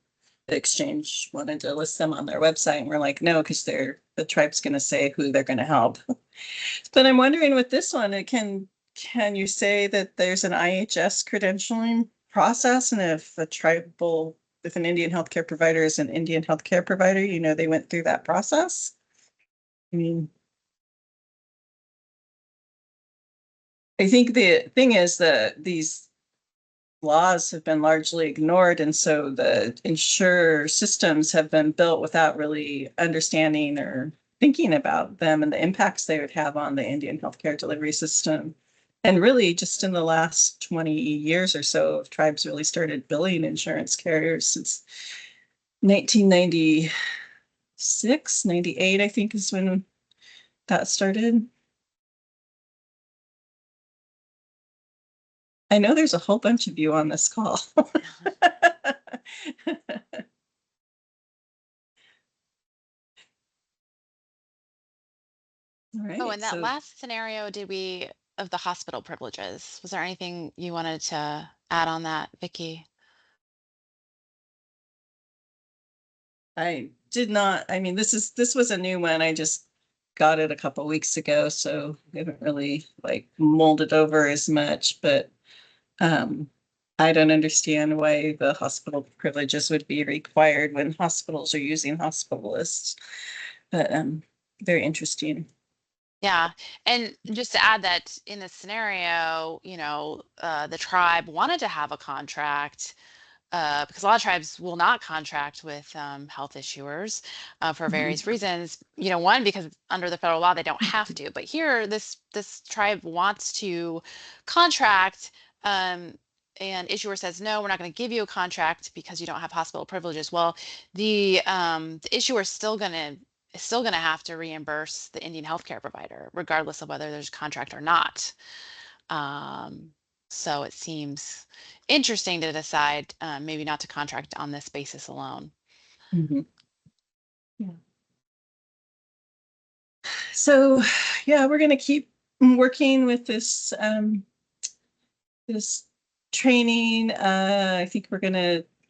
the exchange wanted to list them on their website, and we're like, no, because the tribe's going to say who they're going to help. But I'm wondering with this one, can you say that there's an IHS credentialing process, and if an Indian healthcare provider is an Indian healthcare provider, they went through that process? I mean, I think the thing is that these laws have been largely ignored, and so the insurer systems have been built without really understanding or thinking about them and the impacts they would have on the Indian healthcare delivery system. And really, just in the last 20 years or so, tribes really started billing insurance carriers since 1996, 98, I think is when that started. I know there's a whole bunch of you on this call. All right, Oh, and that so last scenario, of the hospital privileges, was there anything you wanted to add on that, Vicky? I did not, I mean, this was a new one. I just got it a couple weeks ago, so I haven't really like molded over as much, but I don't understand why the hospital privileges would be required when hospitals are using hospitalists. But very interesting. Yeah, and just to add that in this scenario, the tribe wanted to have a contract because a lot of tribes will not contract with health issuers for various reasons. One, because under the federal law they don't have to, but here this tribe wants to contract, and issuer says no, we're not going to give you a contract because you don't have hospital privileges. Well, the issuer is still going to have to reimburse the Indian healthcare provider, regardless of whether there's a contract or not. So it seems interesting to decide maybe not to contract on this basis alone. Mhm. Yeah. So, yeah, we're going to keep working with this this training. I think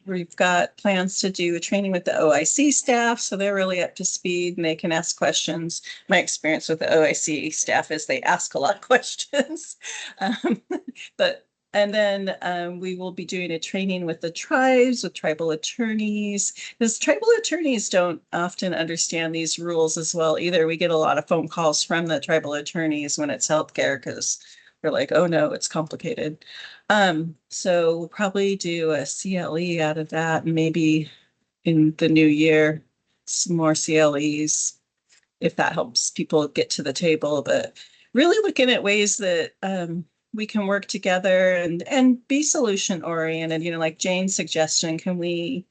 we've got plans to do a training with the OIC staff, so they're really up to speed and they can ask questions. My experience with the OIC staff is they ask a lot of questions. um, but and then we will be doing a training with the tribes, with tribal attorneys, because tribal attorneys don't often understand these rules as well either. We get a lot of phone calls from the tribal attorneys when it's healthcare because they're like, oh no, it's complicated. So we'll probably do a CLE out of that, and maybe in the new year, some more CLEs if that helps people get to the table. But really looking at ways that we can work together and be solution oriented. Like Jane's suggestion, can we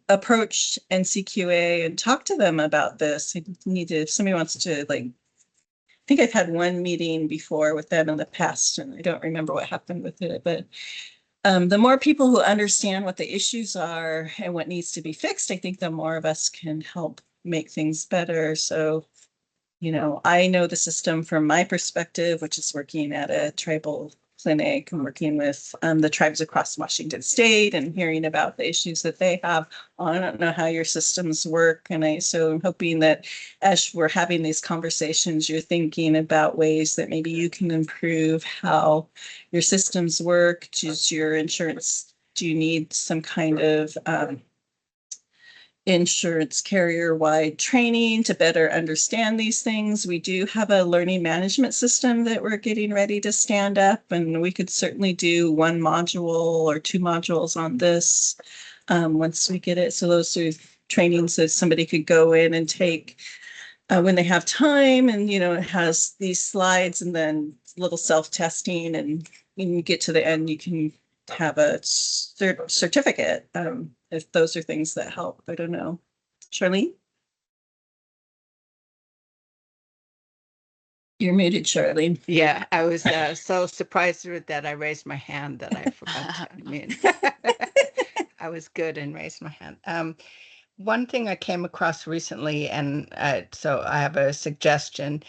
approach NCQA and talk to them about this? I need to, if somebody wants to I think I've had one meeting before with them in the past, and I don't remember what happened with it, but the more people who understand what the issues are and what needs to be fixed, I think the more of us can help make things better. So, I know the system from my perspective, which is working at a tribal clinic and working with the tribes across Washington State and hearing about the issues that they have. I don't know how your systems work. And so I'm hoping that as we're having these conversations, you're thinking about ways that maybe you can improve how your systems work. Does your insurance, do you need some kind of insurance carrier-wide training to better understand these things? We do have a learning management system that we're getting ready to stand up, and we could certainly do one module or two modules on this once we get it. So those are trainings that somebody could go in and take when they have time, and it has these slides and then little self-testing, and when you get to the end, you can have a certificate. If those are things that help. I don't know. Charlene? You're muted, Charlene. Yeah, I was so surprised that I raised my hand that I forgot to unmute. I was good and raised my hand. One thing I came across recently, and so I have a suggestion,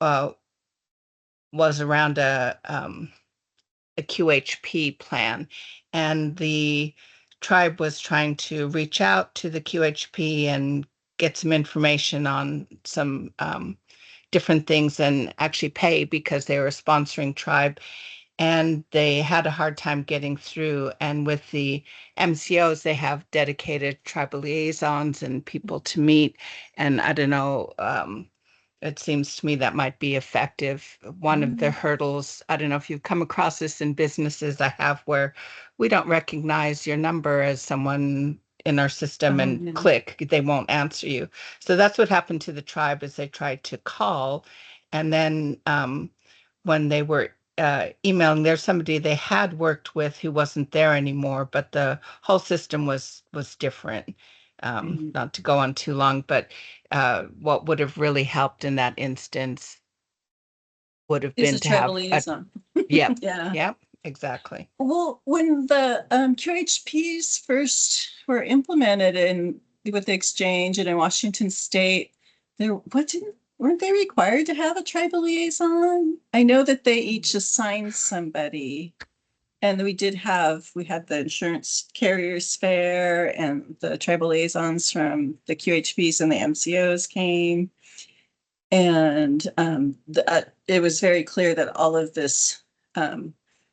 was around a QHP plan, and the tribe was trying to reach out to the QHP and get some information on some different things and actually pay because they were a sponsoring tribe. And they had a hard time getting through. And with the MCOs, they have dedicated tribal liaisons and people to meet. And I don't know, it seems to me that might be effective. One of the hurdles, I don't know if you've come across this in businesses, I have, where we don't recognize your number as someone in our system and click, they won't answer you. So that's what happened to the tribe, is they tried to call, and then when they were emailing, there's somebody they had worked with who wasn't there anymore, but the whole system was different. Not to go on too long, but what would have really helped in that instance would have been to have liaison. Yep. Yeah. Yep, exactly. Well, when the QHPs first were implemented with the exchange and in Washington State, weren't they required to have a tribal liaison? I know that they each assigned somebody. And we had the insurance carriers fair, and the tribal liaisons from the QHPs and the MCOs came. And it was very clear that all of this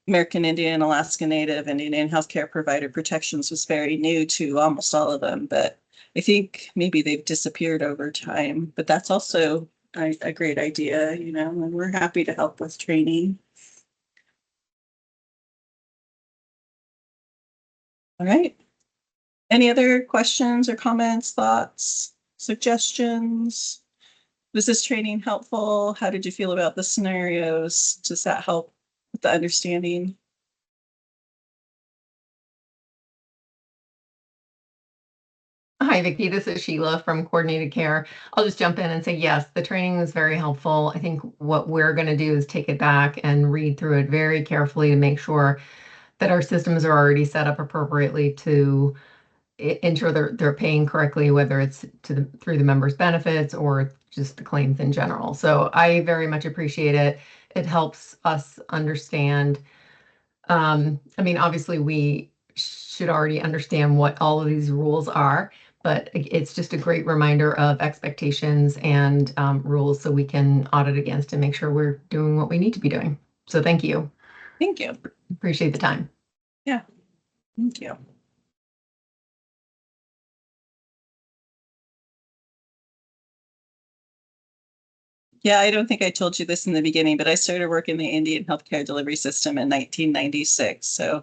American Indian, Alaska Native, and Indian healthcare provider protections was very new to almost all of them. But I think maybe they've disappeared over time. But that's also a great idea, and we're happy to help with training. All right. Any other questions or comments, thoughts, suggestions? Was this training helpful? How did you feel about the scenarios? Does that help with the understanding? Hi, Vicki. This is Sheila from Coordinated Care. I'll just jump in and say, yes, the training was very helpful. I think what we're going to do is take it back and read through it very carefully to make sure that our systems are already set up appropriately to ensure they're paying correctly, whether it's through the members' benefits or just the claims in general. So I very much appreciate it. It helps us understand. I mean, obviously we should already understand what all of these rules are, but it's just a great reminder of expectations and rules so we can audit against and make sure we're doing what we need to be doing. So thank you. Thank you. Appreciate the time. Yeah, thank you. Yeah, I don't think I told you this in the beginning, but I started working in the Indian healthcare delivery system in 1996. So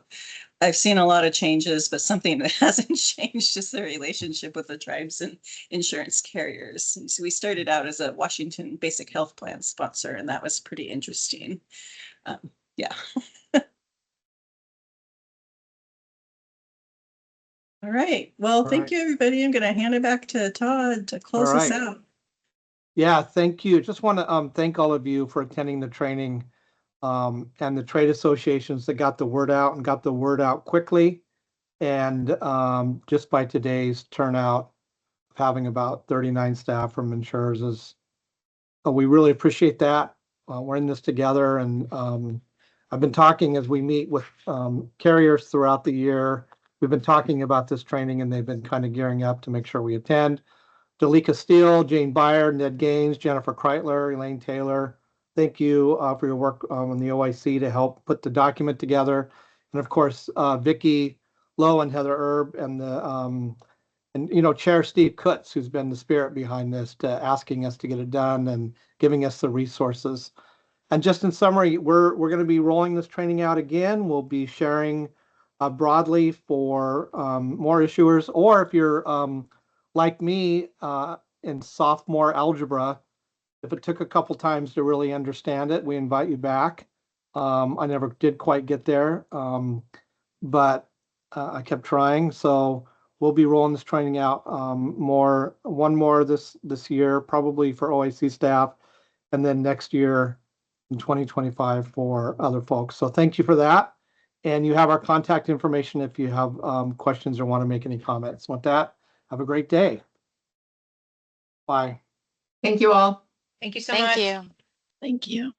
I've seen a lot of changes, but something that hasn't changed is the relationship with the tribes and insurance carriers. And so we started out as a Washington Basic Health Plan sponsor, and that was pretty interesting. Yeah. All right. Well, thank you, everybody. I'm going to hand it back to Todd to close us out. Yeah, thank you. Just want to thank all of you for attending the training and the trade associations that got the word out and got the word out quickly. And just by today's turnout, having about 39 staff from insurers is, we really appreciate that. We're in this together, and I've been talking as we meet with carriers throughout the year. We've been talking about this training, and they've been kind of gearing up to make sure we attend. Delika Steele, Jane Byer, Ned Gaines, Jennifer Kreitler, Elaine Taylor. Thank you for your work on the OIC to help put the document together. And of course, Vicki Lowe and Heather Erb and Chair Steve Kutz, who's been the spirit behind this, to asking us to get it done and giving us the resources. And just in summary, we're going to be rolling this training out again. We'll be sharing broadly for more issuers, or if you're like me in sophomore algebra, if it took a couple times to really understand it, we invite you back. I never did quite get there, but I kept trying. So we'll be rolling this training out one more this year, probably for OIC staff, and then next year in 2025 for other folks. So thank you for that. And you have our contact information if you have questions or want to make any comments. With that, have a great day. Bye. Thank you all. Thank you so Thank much. you. Thank you.